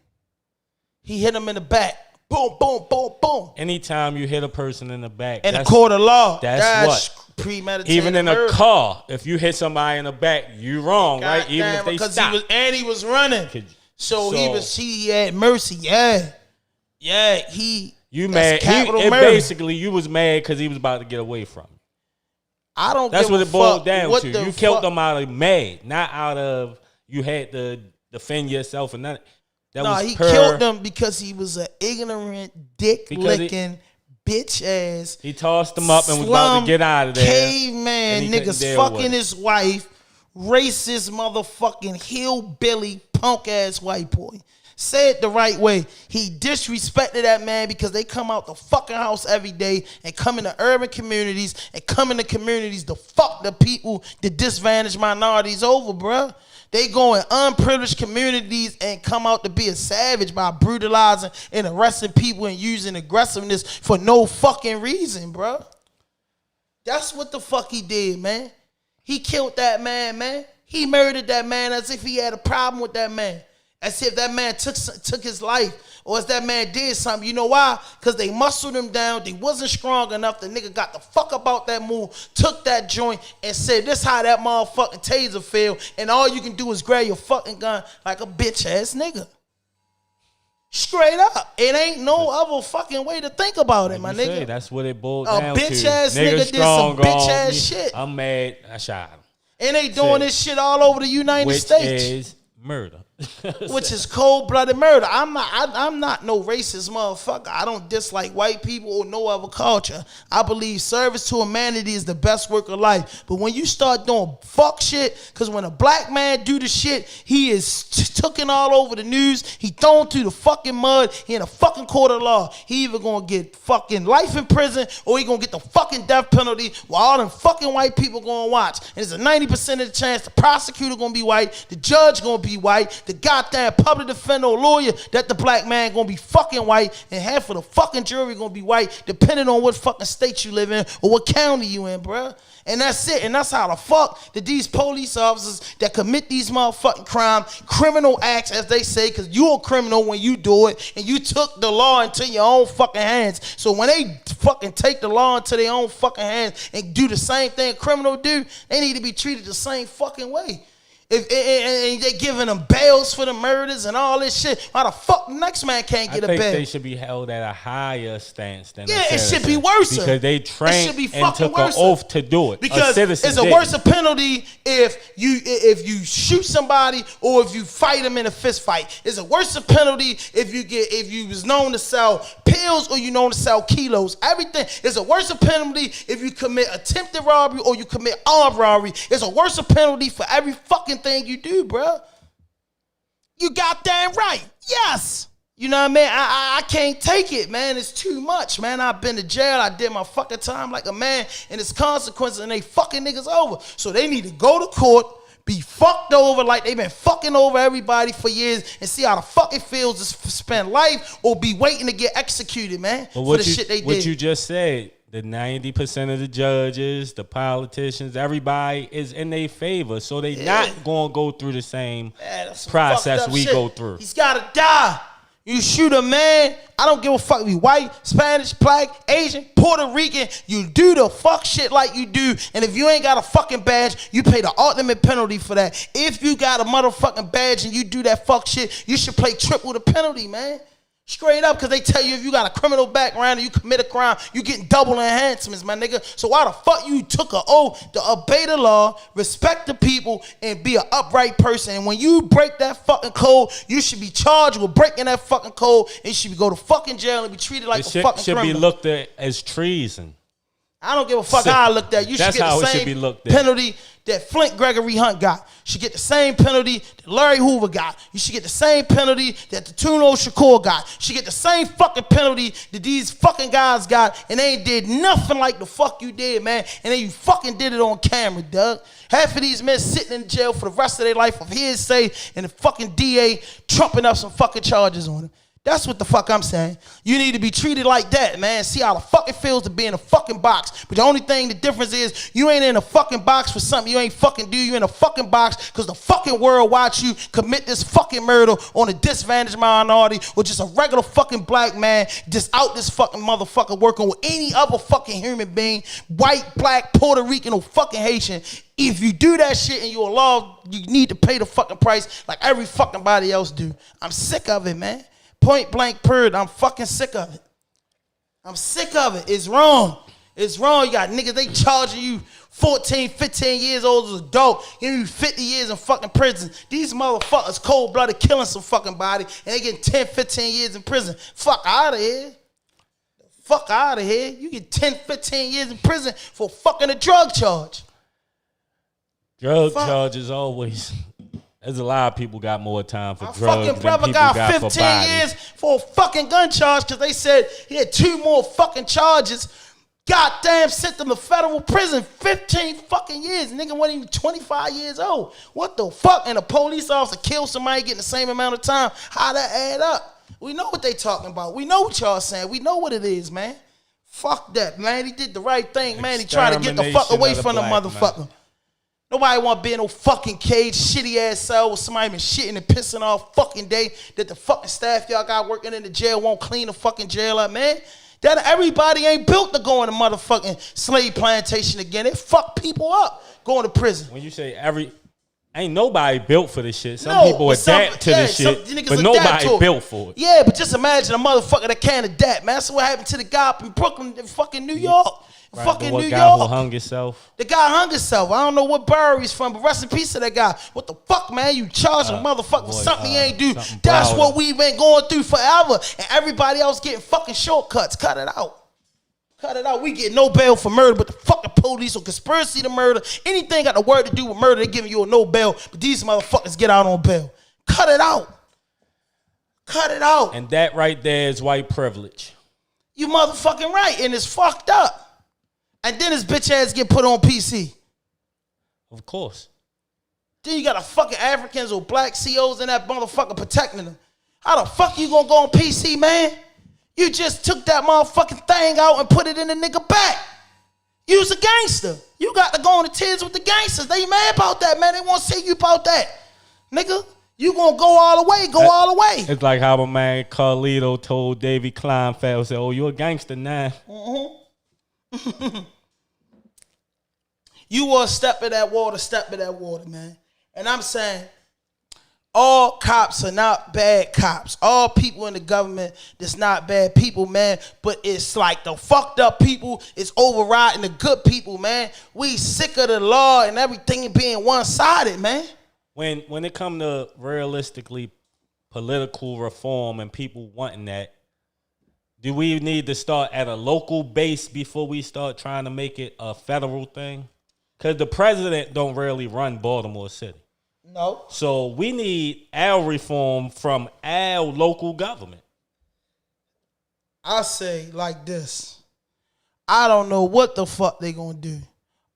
he hit him in the back. Boom, boom, boom, boom. Anytime you hit a person in the back. In the court of law. That's what? Premeditated Even in murder. a car, if you hit somebody in the back, you wrong, God right? Even damn, if they because stop. He was running. So he had mercy. Yeah. You mad. Basically, you was mad because he was about to get away from you. I don't That's give what a it boiled fuck down what to. the You killed fuck- them out of mad, not out of you had to defend yourself and nothing. He killed them because he was an ignorant, dick-licking, bitch-ass. He tossed them up and was about to get out of there. Caveman niggas fucking his wife, racist motherfucking hillbilly, punk-ass white boy. Say it the right way. He disrespected that man because they come out the fucking house every day and come into urban communities and come into communities to fuck the people, the disadvantaged minorities over, bruh. They go in unprivileged communities and come out to be a savage by brutalizing and arresting people and using aggressiveness for no fucking reason, bruh. That's what the fuck he did, man. He killed that man. He murdered that man as if he had a problem with that man. As if that man took his life or as that man did something. You know why? Because they muscled him down. They wasn't strong enough. The nigga got the fuck about that move, took that joint, and said, this how that motherfucking taser feel, and all you can do is grab your fucking gun like a bitch-ass nigga. Straight up. It ain't no other fucking way to think about it, my nigga. That's what it boiled down to. A bitch-ass nigga did some bitch-ass shit. I'm mad. I shot him. And they doing this shit all over the United States. Which is murder. Which is cold-blooded murder. I'm not no racist motherfucker. I don't dislike white people or no other culture. I believe service to humanity is the best work of life. But when you start doing fuck shit, because when a black man do the shit, he is tooken all over the news. He thrown through the fucking mud. He in a fucking court of law. He either gonna get fucking life in prison or he gonna get the fucking death penalty while all them fucking white people gonna watch. And there's a 90% of the chance the prosecutor gonna be white, the judge gonna be white, the goddamn public defender or lawyer that the black man gonna be fucking white, and half of the fucking jury gonna be white, depending on what fucking state you live in or what county you in, bruh. And that's it. And that's how the fuck that these police officers that commit these motherfucking criminal acts, as they say, because you're a criminal when you do it, and you took the law into your own fucking hands. So when they fucking take the law into their own fucking hands and do the same thing a criminal do, they need to be treated the same fucking way. And they giving them bails for the murders and all this shit. Why the fuck the next man can't get a bail? I think they should be held at a higher stance than it should be worse. Because they trained and took an oath to do it. Because it's a worse penalty if you shoot somebody or if you fight them in a fist fight. It's a worse penalty if you was known to sell pills or you known to sell kilos. Everything is a worse penalty if you commit attempted robbery or you commit armed robbery. It's a worse penalty for every fucking thing you do, bro. You goddamn right. Yes. You know what I mean? I can't take it, man. It's too much, man. I've been to jail. I did my fucking time like a man, and it's consequences, and they fucking niggas over. So they need to go to court, be fucked over like they've been fucking over everybody for years, and see how the fuck it feels to spend life or be waiting to get executed, man, for the shit they did. What you just said, the 90% of the judges, the politicians, everybody is in their favor. So they not going to go through the same process we go through. He's got to die. You shoot a man, I don't give a fuck if you white, Spanish, black, Asian, Puerto Rican. You do the fuck shit like you do. And if you ain't got a fucking badge, you pay the ultimate penalty for that. If you got a motherfucking badge and you do that fuck shit, you should pay triple the penalty, man. Straight up, because they tell you if you got a criminal background and you commit a crime, you getting double enhancements, my nigga. So why the fuck you took an oath to obey the law, respect the people, and be an upright person? And when you break that fucking code, you should be charged with breaking that fucking code, and you should go to fucking jail and be treated like a fucking criminal. Should be looked at as treason. I don't give a fuck how I looked at. You should get the same penalty that Flint Gregory Hunt got. You should get the same penalty that Larry Hoover got. You should get the same penalty that the Tuno Shakur got. You should get the same fucking penalty that these fucking guys got, and they ain't did nothing like the fuck you did, man. And then you fucking did it on camera, Doug. Half of these men sitting in jail for the rest of their life of hearsay, and the fucking DA trumping up some fucking charges on them. That's what the fuck I'm saying. You need to be treated like that, man. See how the fuck it feels to be in a fucking box. But the only thing, the difference is you ain't in a fucking box for something you ain't fucking do. You in a fucking box because the fucking world watch you commit this fucking murder on a disadvantaged minority or just a regular fucking black man just out this fucking motherfucker working with any other fucking human being, white, black, Puerto Rican, or fucking Haitian. If you do that shit and you're law, you need to pay the fucking price like every fucking body else do. I'm sick of it, man. Point blank period. I'm fucking sick of it. I'm sick of it. It's wrong. It's wrong. You got niggas, they charging you 14, 15 years old as an adult, giving you 50 years in fucking prison. These motherfuckers cold-blooded killing some fucking body, and they getting 10, 15 years in prison. Fuck out of here. Fuck out of here. You get 10, 15 years in prison for fucking a drug charge. Drug charges always. There's a lot of people got more time for drugs fucking than brother people got got 15 for bodies. years for a fucking gun charge because they said he had 2 more fucking charges. Goddamn, sent them to federal prison 15 fucking years. Nigga wasn't even 25 years old. What the fuck? And a police officer killed somebody getting the same amount of time. How that add up? We know what they talking about. We know what y'all saying. We know what it is, man. Fuck that, man. He did the right thing, man. He tried to get the fuck away from the motherfucker. Man. Nobody want to be in no fucking cage, shitty ass cell with somebody been shitting and pissing all fucking day that the fucking staff y'all got working in the jail won't clean the fucking jail up, man. That everybody ain't built to go in a motherfucking slave plantation again. They fuck people up going to prison. When you say ain't nobody built for this shit. Some people adapt to this shit, but nobody built for it. Yeah, but just imagine a motherfucker that can't adapt, man. That's what happened to the guy up in Brooklyn, in fucking New York. Right, fucking New guy York. Who hung himself. The guy hung himself. I don't know what borough he's from, but rest in peace to that guy. What the fuck, man? You charge a motherfucker for something he ain't do. That's what we've been going through forever. And everybody else getting fucking shortcuts. Cut it out. Cut it out. We get no bail for murder, but the fucking police or conspiracy to murder, anything got the word to do with murder, they giving you a no bail. But these motherfuckers get out on bail. Cut it out. Cut it out. And that right there is white privilege. You motherfucking right. And it's fucked up. And then his bitch ass get put on PC. Of course. Then you got a fucking Africans or black COs in that motherfucker protecting them. How the fuck you gonna go on PC, man? You just took that motherfucking thing out and put it in the nigga back. You's a gangster. You got to go on the tears with the gangsters. They mad about that, man. They want to see you about that. Nigga, you gonna go all the way, all the way. It's like how my man Carlito told Davey Kleinfeld, said, oh, you a gangster now. Mm-hmm. You want to step in that water, man. And I'm saying, all cops are not bad cops. All people in the government that's not bad people, man. But it's like the fucked up people is overriding the good people, man. We sick of the law and everything being one-sided, man. When it come to realistically political reform and people wanting that, do we need to start at a local base before we start trying to make it a federal thing? Because the president don't really run Baltimore City. No. So we need our reform from our local government. I say like this. I don't know what the fuck they gonna do.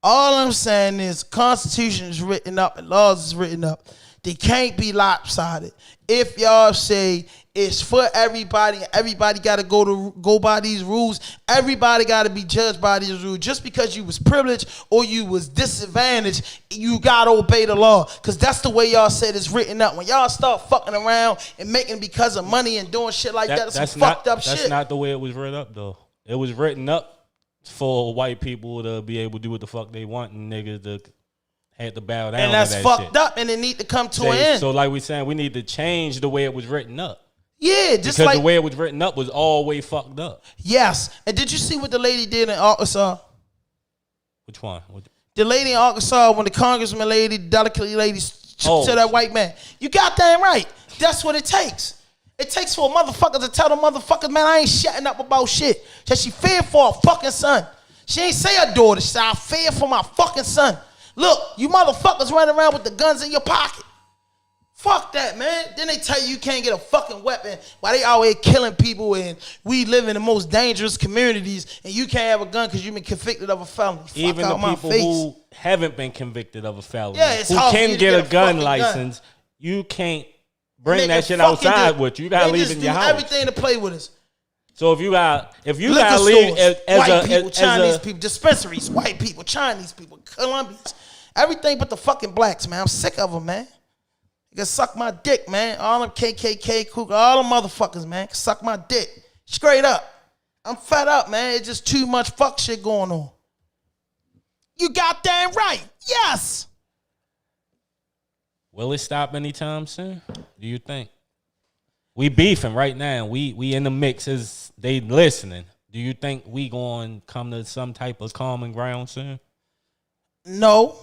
All I'm saying is Constitution is written up and laws is written up. They can't be lopsided. If y'all say it's for everybody, everybody got to go by these rules. Everybody got to be judged by these rules. Just because you was privileged or you was disadvantaged, you got to obey the law. Because that's the way y'all said it's written up. When y'all start fucking around and making it because of money and doing shit like that's some fucked up shit. That's not the way it was written up, though. It was written up for white people to be able to do what the fuck they want and niggas to had to bow down. And that's that fucked shit up and it need to come to an end. So like we saying, we need to change the way it was written up. Yeah, just because like the way it was written up was all way fucked up. yes. And did you see what the lady did in Arkansas? Which one? The lady in Arkansas, when the congressman lady, delicate lady, Oh. to that white man. You got that right. That's what it takes. It takes for a motherfucker to tell the motherfuckers, man, I ain't shutting up about shit. That she feared for her fucking son. She ain't say her daughter. She said, I fear for my fucking son. Look, you motherfuckers running around with the guns in your pocket. Fuck that, man. Then they tell you can't get a fucking weapon while they out here killing people and we live in the most dangerous communities and you can't have a gun because you've been convicted of a felony. Fuck Even out the my people face. who haven't been convicted of a felony, Yeah, it's who hard for you can to get a gun fucking license, you can't bring Nigga, that shit fucking outside do- with you. You gotta they leave just in your do house. everything to play with us. So if you Liquor gotta leave stores, as white people, as Chinese a, people, dispensaries, white people, Chinese people, Colombians, everything but the fucking blacks, man. I'm sick of them, man. You can suck my dick, man. All them KKK, Cougar, all them motherfuckers, man, can suck my dick. Straight up. I'm fed up, man. It's just too much fuck shit going on. You got that right. Yes. will it stop anytime soon? Do you think? We beefing right now. We in the mix as they listening. Do you think we going to come to some type of common ground soon? No.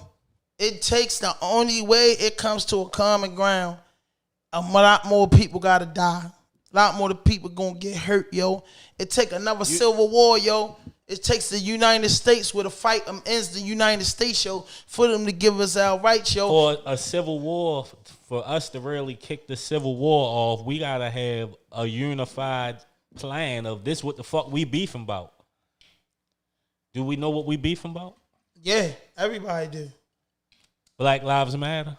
It takes the only way it comes to a common ground. A lot more people got to die. A lot more people going to get hurt, yo. It take another civil war, yo. It takes the United States where the fight ends the United States, yo, for them to give us our rights, yo. For a civil war, for us to really kick the civil war off, we got to have a unified plan of this what the fuck we beefing about. Do we know what we beefing about? Yeah, everybody do. Black Lives Matter.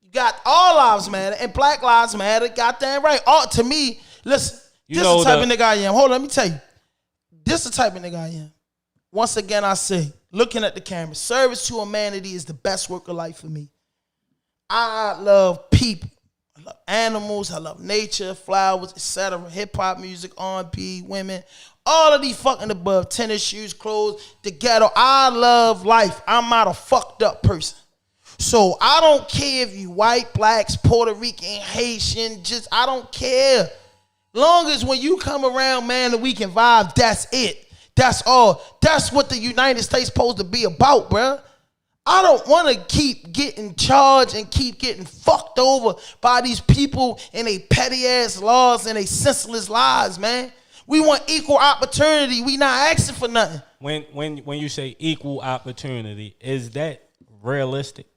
You got all lives matter and Black Lives Matter. Goddamn right. All to me, listen. You This know is the type the- of nigga I am. Hold on, let me tell you. This is the type of nigga I am. Once again, I say, looking at the camera, service to humanity is the best work of life for me. I love people. I love animals. I love nature, flowers, etc. Hip hop music, R&B, women, all of these fucking above. Tennis shoes, clothes, the ghetto. I love life. I'm not a fucked up person. So I don't care if you white, blacks, Puerto Rican, Haitian, I don't care. Long as when you come around, man, that we can vibe, that's it. That's all. That's what the United States supposed to be about, bruh. I don't want to keep getting charged and keep getting fucked over by these people and they petty ass laws and they senseless lies, man. We want equal opportunity. We not asking for nothing. When you say equal opportunity, is that realistic?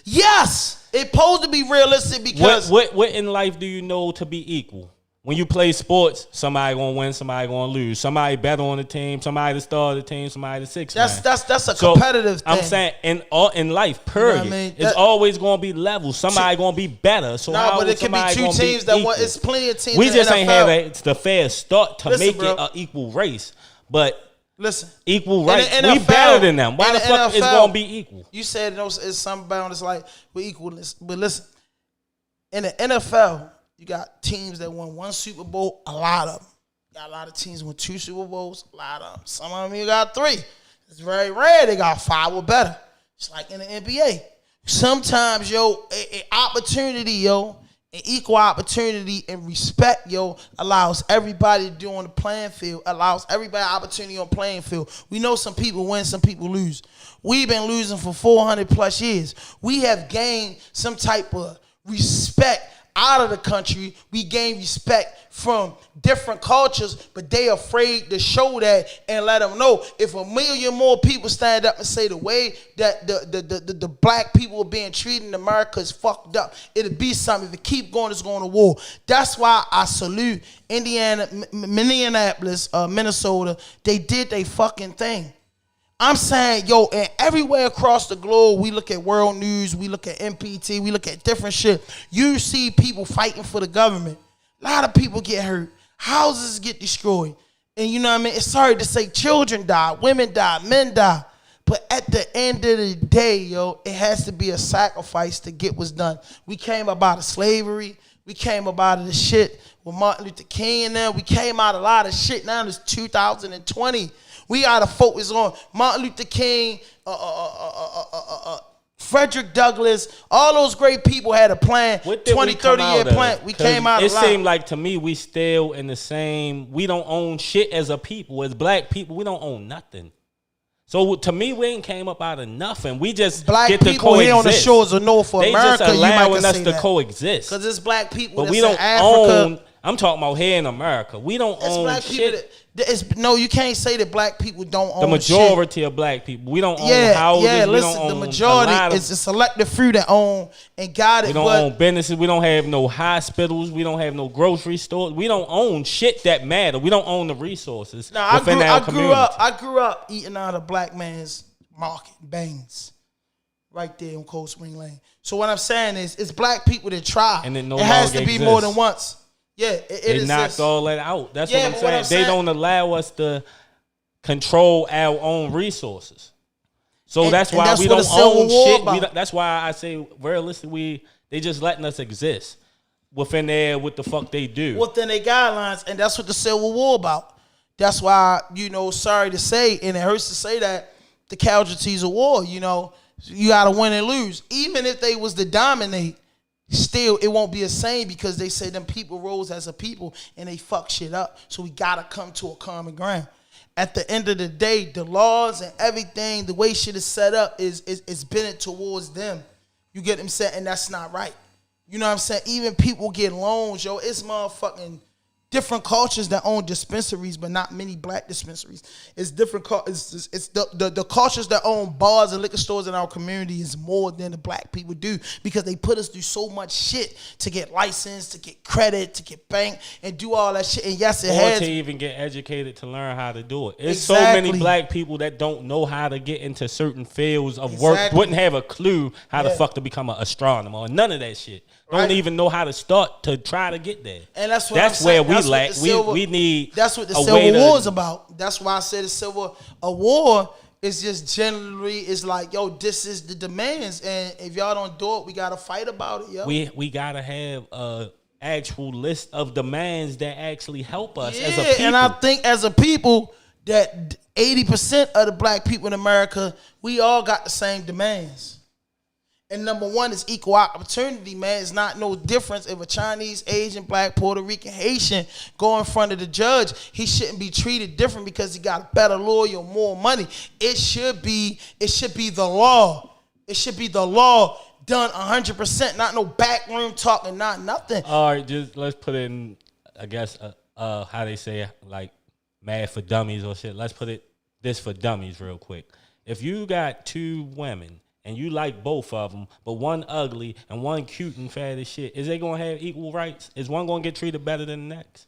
Yes, it's supposed to be realistic because What in life do you know to be equal? When you play sports, somebody gonna win, somebody gonna lose. Somebody better on the team, somebody the star of the team, somebody the sixth man. that's a competitive thing. I'm saying in life, period, what I mean? it's always gonna be level. Somebody gonna be better. So Nah, how but is it could be somebody two gonna teams be that equal? want. It's plenty of teams. We in just the ain't NFL. have the fair start to Listen, make bro. it an equal race. But Listen, equal in the rights, we NFL better than them. Why in the the fuck is NFL, gonna be equal? You said it's something about it's like we're equal. But listen, in the NFL, you got teams that won one Super Bowl, a lot of them. You got a lot of teams win 2 Super Bowls, a lot of them. Some of them you got 3. It's very rare they got 5 or better. It's like in the NBA. Sometimes, yo, a opportunity, yo, an equal opportunity and respect, yo, allows everybody to do on the playing field, allows everybody opportunity on playing field. We know some people win, some people lose. We've been losing for 400 plus years. We have gained some type of respect out of the country. We gain respect from different cultures, but they afraid to show that and let them know. If 1 million more people stand up and say the way that the black people are being treated in America is fucked up, it'll be something. If it keep going, it's going to war. That's why I salute Indiana, Minneapolis, Minnesota. They did their fucking thing. I'm saying, yo, and everywhere across the globe, we look at world news, we look at MPT, we look at different shit. You see people fighting for the government. A lot of people get hurt. Houses get destroyed. And you know what I mean? It's sorry to say children die, women die, men die. But at the end of the day, yo, it has to be a sacrifice to get what's done. We came up out of slavery. We came up out of the shit with Martin Luther King and them. We came out of a lot of shit. Now it's 2020. We gotta focus on Martin Luther King Frederick Douglass, all those great people had a plan, What did 20, we come 30 out year of? plan. We 'Cause came out it alive. seemed like to me we still in the same. We don't own shit as a people, as black people. We don't own nothing. So to me, we ain't came up out of nothing. We just Black get to people coexist. here on the shores of North They America, just you might allowing could us say to that. coexist. Because it's black people But we that's don't in Africa. own. I'm talking about here in America. We don't It's own black people shit. no, you can't say that black people don't own The majority shit. of black people, we don't own Yeah, houses. yeah. We Listen, don't the own majority a lot of, is a selective few that own and got it. we don't but own businesses. We don't have no hospitals. We don't have no grocery stores. We don't own shit that matter. We don't own the resources Now, within our community. I grew up eating out of black man's market, Baines, right there on Cold Spring Lane. So what I'm saying is, it's black people that try. And it no it has to longer be more exists. than once. Yeah, it They exists. knocked all that out. That's Yeah, what but I'm what saying. I'm saying- They don't allow us to control our own resources. So And- that's and why that's we what the don't Civil own War shit. about. That's why I say realistically, they just letting us exist within there. What the fuck they do? Within their guidelines, and that's what the Civil War about. That's why, sorry to say, and it hurts to say that, the casualties of war, you got to win and lose. Even if they was to dominate, still it won't be the same because they say them people rose as a people and they fuck shit up. So we got to come to a common ground. At the end of the day, the laws and everything, the way shit is set up is bent towards them. You get what I'm saying? And that's not right. You know what I'm saying? Even people get loans, yo. It's motherfucking different cultures that own dispensaries, but not many black dispensaries. It's different. It's the cultures that own bars and liquor stores in our community is more than the black people do because they put us through so much shit to get licensed, to get credit, to get bank, and do all that shit. And yes, it Or has. to even get educated to learn how to do it. It's so Exactly. many black people that don't know how to get into certain fields of work, Exactly. wouldn't have a clue how the Yeah. fuck to become an astronomer or none of that shit. Right. Don't even know how to start to try to get there. And that's what that's I'm where saying. we That's what lack. the Civil- We need. That's what the a way Civil to- War is about. That's why I said a war is just generally is like, yo, this is the demands, and if y'all don't do it, we gotta fight about it, yo. We gotta have a actual list of demands that actually help us as a Yeah, people. and I think as a people that 80% of the black people in America, we all got the same demands. And number one is equal opportunity, man. It's not no difference if a Chinese, Asian, black, Puerto Rican, Haitian go in front of the judge. He shouldn't be treated different because he got a better lawyer, more money. It should be the law. It should be the law done 100%, not no backroom talking, not nothing. All right, just let's put it in, I guess, how they say, like, mad for dummies or shit. Let's put it this for dummies real quick. If you got two women and you like both of them, but one ugly and one cute and fat as shit, is they going to have equal rights? Is one going to get treated better than the next?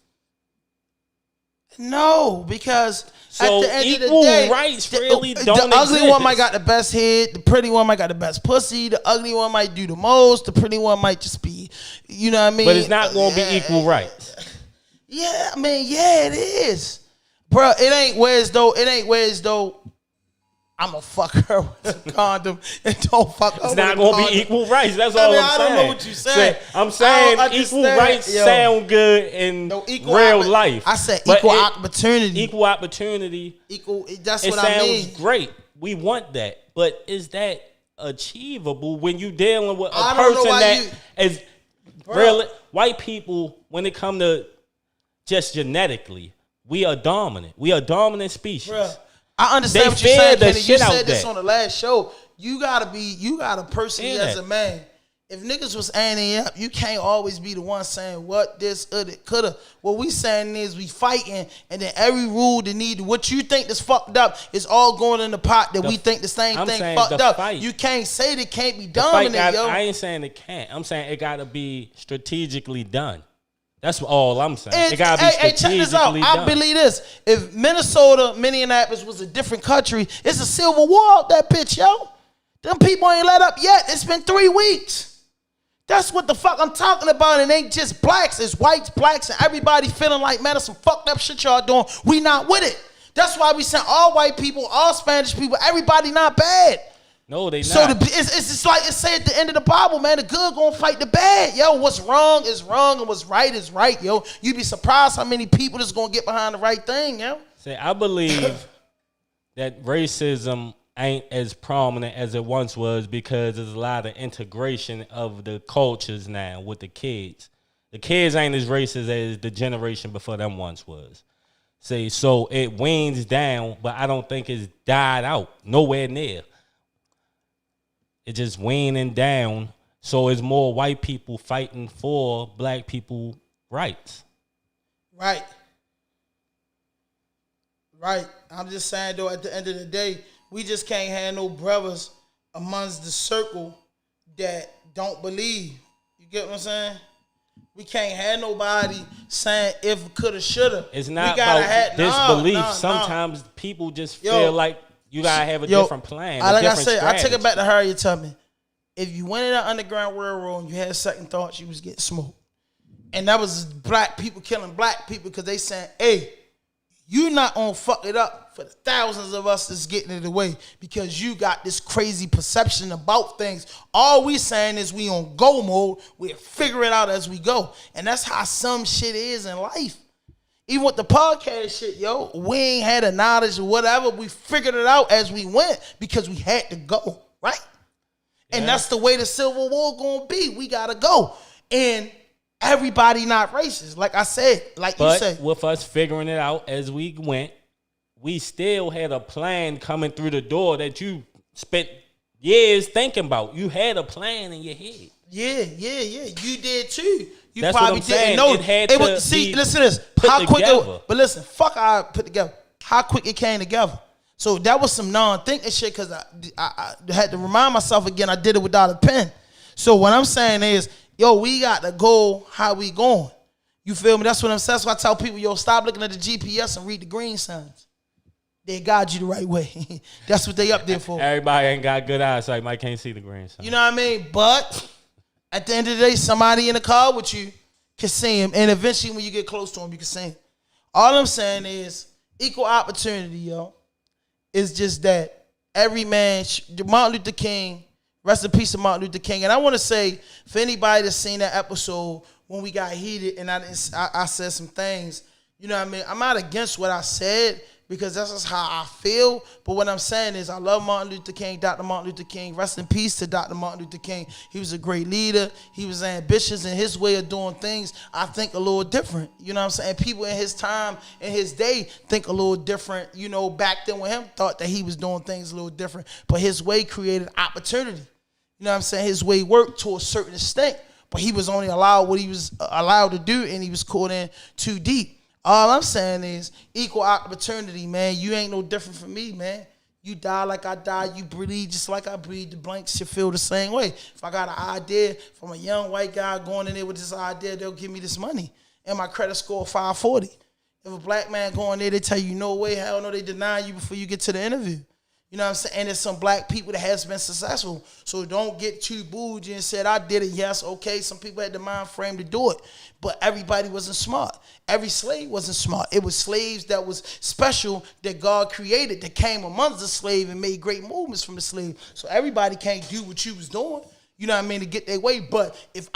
No, because So at the end equal of the day, rights really don't the ugly exist. one might got the best head, the pretty one might got the best pussy, the ugly one might do the most, the pretty one might just be, you know what I mean? But it's not going to be equal rights. Yeah, I mean, yeah, it is, bro. It ain't where as though I'ma fuck her with a condom and don't fuck her. It's with not a going to condom. be equal rights. That's I all mean, I'm I saying. don't know what you're saying. I'm saying I don't equal understand. rights Yo. sound good in No, equal real oppo- life. I said But equal opportunity. Equal opportunity. Equal. That's It what sounds I mean. great. We want that. But is that achievable when you dealing with a I don't know person why that is Bro. really white people, when it come to just genetically, we are dominant. We are a dominant species. Bruh, I understand They what you're saying, fed the Kenny. You shit out said this that. on the last show. You gotta personally Yeah. as a man. If niggas was adding up, you can't always be the one saying what this coulda. What we saying is we fighting, and then every rule that need what you think that's fucked up is all going in the pot that we think the same I'm thing saying fucked the up. fight. You can't say that can't be The fight dominant, yo. I ain't saying it can't. I'm saying it got to be strategically done. That's all I'm saying. It got to be check this out. strategically I done. believe this. If Minneapolis was a different country, it's a civil war out that bitch, yo. Them people ain't let up yet. It's been 3 weeks. That's what the fuck I'm talking about. It ain't just blacks. It's whites, blacks, and everybody feeling like, man, that's some fucked up shit y'all doing. We not with it. That's why we sent all white people, all Spanish people, everybody not bad. No, they not. So it's just like it say at the end of the Bible, man, the good gonna fight the bad. Yo, what's wrong is wrong and what's right is right, yo. You'd be surprised how many people that's gonna get behind the right thing, yo. Say, I believe that racism ain't as prominent as it once was because there's a lot of integration of the cultures now with the kids. The kids ain't as racist as the generation before them once was. See, so it wanes down, but I don't think it's died out. Nowhere near. It's just waning down. So it's more white people fighting for black people rights. Right. Right. I'm just saying, though, at the end of the day, we just can't have no brothers amongst the circle that don't believe. You get what I'm saying? We can't have nobody saying if, coulda, shoulda. It's not about disbelief. Sometimes people just feel like you gotta have a different plan. Like I said, I take it back to Harriet Tubman. If you went in that Underground Railroad and you had second thoughts, you was getting smoked. And that was black people killing black people because they saying, hey, you not gonna fuck it up for the thousands of us that's getting it away because you got this crazy perception about things. All we saying is we on go mode. We'll figure it out as we go. And that's how some shit is in life. Even with the podcast shit, yo, we ain't had the knowledge or whatever. We figured it out as we went because we had to go, right? Yeah. And that's the way the Civil War gonna be. We gotta go. And everybody not racist, like I said, you said. But with us figuring it out as we went, we still had a plan coming through the door that you spent years thinking about. You had a plan in your head. Yeah. You did too. You That's probably what I'm saying. didn't know. It had to listen to this. How quick but listen, fuck how I put together. How quick it came together. So that was some non-thinking shit because I had to remind myself again. I did it without a pen. So what I'm saying is, yo, we got to go how we going. You feel me? That's what I'm saying. That's why I tell people, yo, stop looking at the GPS and read the green signs. They guide you the right way. That's what they up there for. Everybody ain't got good eyesight. Mike can't see the green signs. You know what I mean? But at the end of the day, somebody in the car with you can see him. And eventually when you get close to him, you can see him. All I'm saying is equal opportunity, yo. It's just that every man, Martin Luther King, rest in peace to Martin Luther King. And I want to say, for anybody that's seen that episode when we got heated and I said some things, you know what I mean? I'm not against what I said because that's just how I feel. But what I'm saying is I love Martin Luther King, Dr. Martin Luther King. Rest in peace to Dr. Martin Luther King. He was a great leader. He was ambitious in his way of doing things. I think a little different. You know what I'm saying? People in his time, in his day, think a little different. You know, back then with him, thought that he was doing things a little different. But his way created opportunity. You know what I'm saying? His way worked to a certain extent, but he was only allowed what he was allowed to do, and he was caught in too deep. All I'm saying is equal opportunity, man. You ain't no different from me, man. You die like I die. You breathe just like I breathe. The blanks should feel the same way. If I got an idea from a young white guy going in there with this idea, they'll give me this money. And my credit score 540. If a black man going there, they tell you, no way, hell no, they deny you before you get to the interview. You know what I'm saying? And there's some black people that has been successful. So don't get too bougie and said, I did it. Yes, okay. Some people had the mind frame to do it. But everybody wasn't smart. Every slave wasn't smart. It was slaves that was special that God created that came amongst the slave and made great movements from the slave. So everybody can't do what you was doing. You know what I mean? To get their way. But if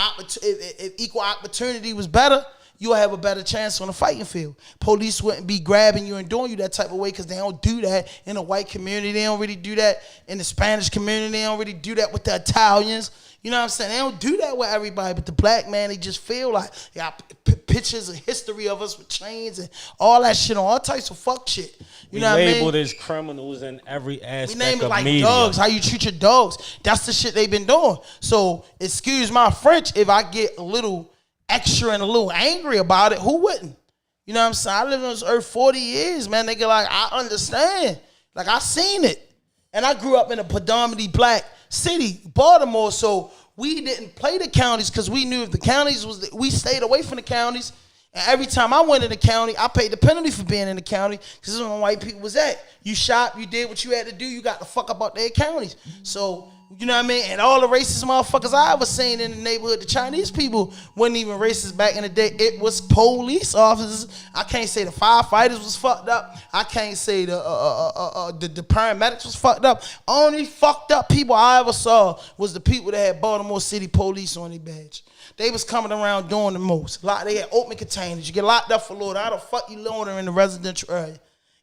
equal opportunity was better, you'll have a better chance on the fighting field. Police wouldn't be grabbing you and doing you that type of way because they don't do that in the white community. They don't really do that in the Spanish community. They don't really do that with the Italians. You know what I'm saying? They don't do that with everybody. But the black man, they just feel like they got pictures of history of us with chains and all that shit on all types of fuck shit. You know what I mean? Labeled as criminals in every aspect of media. We name it like media. Dogs, how you treat your dogs. That's the shit they've been doing. So excuse my French if I get a little extra and a little angry about it. Who wouldn't? You know what I'm saying? I lived on this earth 40 years, man. Nigga, like, I understand. Like, I seen it. And I grew up in a predominantly black city, Baltimore, so we didn't play the counties because we knew if the counties was, we stayed away from the counties. And every time I went in the county, I paid the penalty for being in the county because this is where white people was at. You shot, you did what you had to do, you got the fuck up out their counties. So, you know what I mean? And all the racist motherfuckers I ever seen in the neighborhood, the Chinese people wasn't even racist back in the day. It was police officers. I can't say the firefighters was fucked up. I can't say the paramedics was fucked up. Only fucked up people I ever saw was the people that had Baltimore City Police on their badge. They was coming around doing the most. They had open containers. You get locked up for loitering. How the fuck you loitering in the residential area?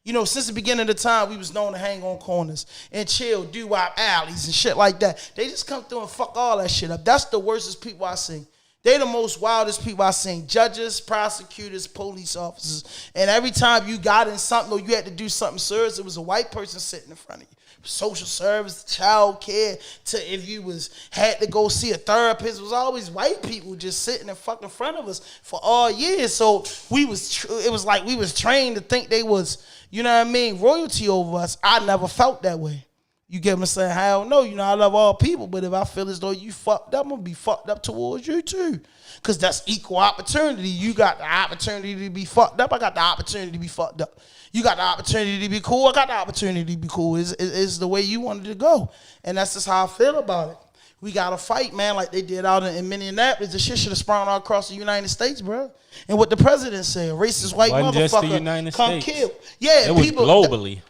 You know, since the beginning of the time, we was known to hang on corners and chill, doo-wop alleys and shit like that. They just come through and fuck all that shit up. That's the worstest people I seen. They the most wildest people I seen. Judges, prosecutors, police officers. And every time you got in something or you had to do something serious, it was a white person sitting in front of you. Social service, child care, to if you had to go see a therapist, it was always white people just sitting in fucking front of us for all years. So it was like we was trained to think they was, you know what I mean, royalty over us. I never felt that way. You get what I'm saying? Hell no, you know, I love all people, but if I feel as though you fucked up, I'm going to be fucked up towards you too. Because that's equal opportunity. You got the opportunity to be fucked up. I got the opportunity to be fucked up. You got the opportunity to be cool. I got the opportunity to be cool. It's the way you wanted to go. And that's just how I feel about it. We got to fight, man, like they did out in Minneapolis. The shit should have sprung all across the United States, bro. And what the president said, racist white Wasn't just the motherfucker United come States. kill. Yeah, It was people globally.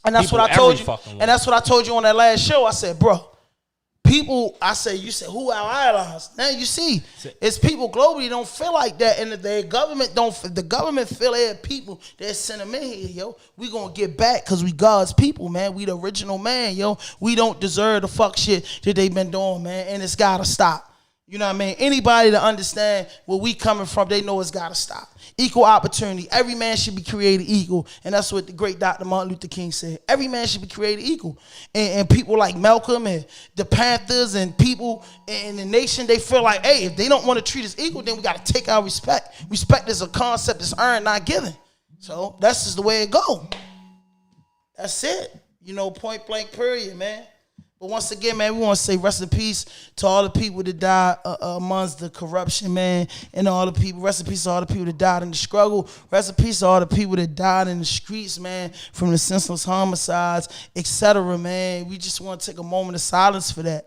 And that's People what I told every you. fucking way. And that's what I told you on that last show. I said, bro, people, you said, who our allies? Now you see, it's people globally don't feel like that. And the government feel they have people that send them in here, yo. We gonna get back because we God's people, man. We the original man, yo. We don't deserve the fuck shit that they been doing, man. And it's gotta stop. You know what I mean? Anybody that understand where we coming from, they know it's gotta stop. Equal opportunity. Every man should be created equal. And that's what the great Dr. Martin Luther King said. Every man should be created equal. And people like Malcolm and the Panthers and people in the nation, they feel like, hey, if they don't want to treat us equal, then we got to take our respect. Respect is a concept that's earned, not given. So that's just the way it go. That's it. You know, point blank period, man. But once again, man, we want to say rest in peace to all the people that died amongst the corruption, man, and all the people. Rest in peace to all the people that died in the struggle. Rest in peace to all the people that died in the streets, man, from the senseless homicides, etc., man. We just want to take a moment of silence for that.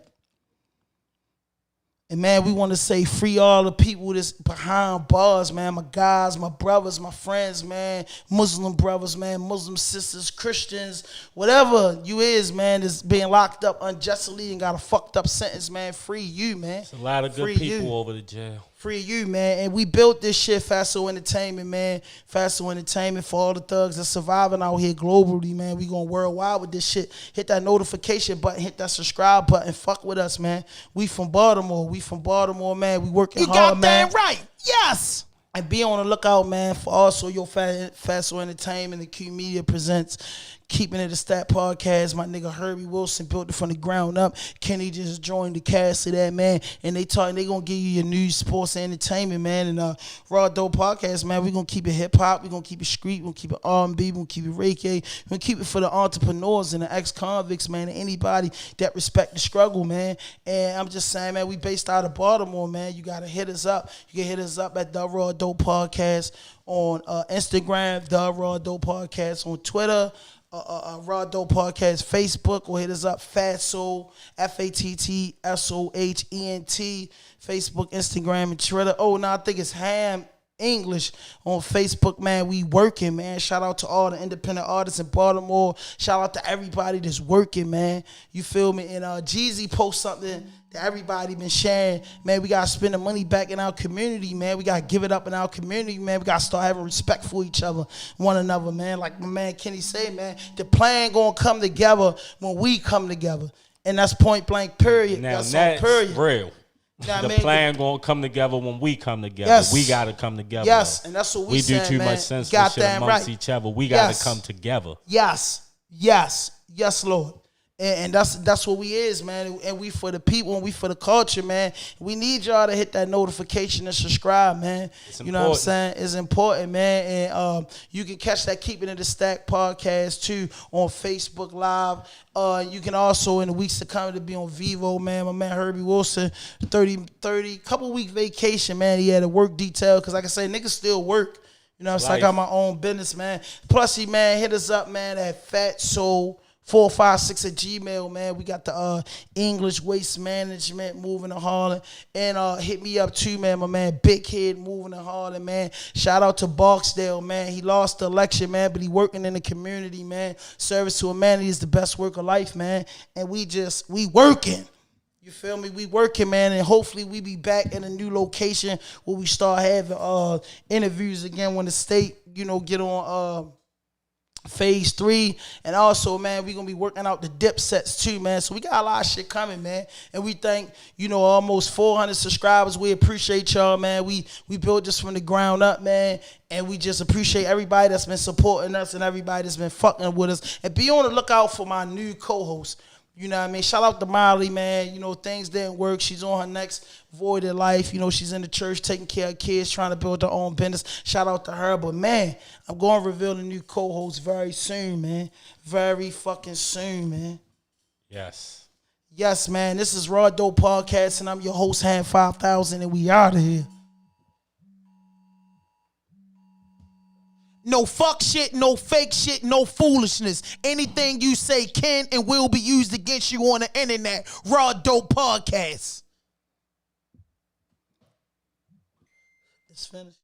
And, man, we want to say free all the people that's behind bars, man. My guys, my brothers, my friends, man. Muslim brothers, man. Muslim sisters, Christians, whatever you is, man, that's being locked up unjustly and got a fucked up sentence, man. Free you, man. It's a lot of good people over the jail. Free you, man. And we built this shit, Fatso Entertainment, man. Fatso Entertainment for all the thugs that's surviving out here globally, man. We going worldwide with this shit. Hit that notification button. Hit that subscribe button. Fuck with us, man. We from Baltimore. Man. We working hard, man. You goddamn right. Yes. And be on the lookout, man, for also your Fatso Entertainment. The Q Media presents Keeping It a Stat podcast. My nigga Herbie Wilson built it from the ground up. Kenny just joined the cast of that, man. And they gonna give you your news, sports, and entertainment, man. And RAWDOPE podcast, man. We gonna keep it hip hop. We gonna keep it street. We gonna keep it R&B. We gonna keep it reggae. We gonna keep it for the entrepreneurs and the ex-convicts, man, and anybody that respect the struggle, man. And I'm just saying, man, we based out of Baltimore, man. You gotta hit us up. You can hit us up at the RAWDOPE podcast on Instagram, the RAWDOPE podcast on Twitter. RAWDOPE podcast Facebook, or hit us up Fatso, FATTSOHENT, Facebook, Instagram, and Twitter. Oh, no, I think it's Ham English on Facebook, man. We working, man. Shout out to all the independent artists in Baltimore. Shout out to everybody that's working, man. You feel me? And Jeezy post something that everybody been sharing. Man, we gotta spend the money back in our community, man. We gotta give it up in our community, man. We gotta start having respect for each other, one another, man. Like my man Kenny said, man, the plan gonna come together when we come together. And that's point blank, period. Now that's real. You know The plan gonna come together when we come together. Yes. We gotta come together. Yes, and that's what we do saying, too man. much senseless shit amongst each other. We gotta come together. Yes, Lord. And that's what we is, man. And we for the people and we for the culture, man. We need y'all to hit that notification and subscribe, man. You know what I'm saying? It's important, man. And you can catch that Keeping It a Stack podcast too on Facebook Live. You can also in the weeks to come to be on Vivo, man. My man Herbie Wilson, 30 couple week vacation, man. He had a work detail because like I say, niggas still work. You know what I'm saying? I got my own business, man. Plus, man, hit us up, man, at fatsoul456@gmail, man. We got the English Waste Management moving to Harlem. And hit me up too, man. My man Big Head moving to Harlem, man. Shout out to Barksdale, man. He lost the election, man, but he working in the community, man. Service to humanity is the best work of life, man. And we working. You feel me? We working, man, and hopefully we be back in a new location where we start having interviews again when the state, you know, get on Phase 3, and also, man, we gonna be working out the dip sets too, man. So we got a lot of shit coming, man. And we thank, almost 400 subscribers. We appreciate y'all, man. We built this from the ground up, man. And we just appreciate everybody that's been supporting us and everybody that's been fucking with us. And be on the lookout for my new co-host. You know what I mean? Shout out to Molly, man. Things didn't work. She's on her next void in life. She's in the church taking care of kids, trying to build her own business. Shout out to her. But, man, I'm going to reveal the new co-host very soon, man. Very fucking soon, man. Yes. Yes, man. This is RAWDOPE Podcast, and I'm your host, Hand 5000, and we out of here. No fuck shit, no fake shit, no foolishness. Anything you say can and will be used against you on the internet. RAWDOPE Podcast. It's finished.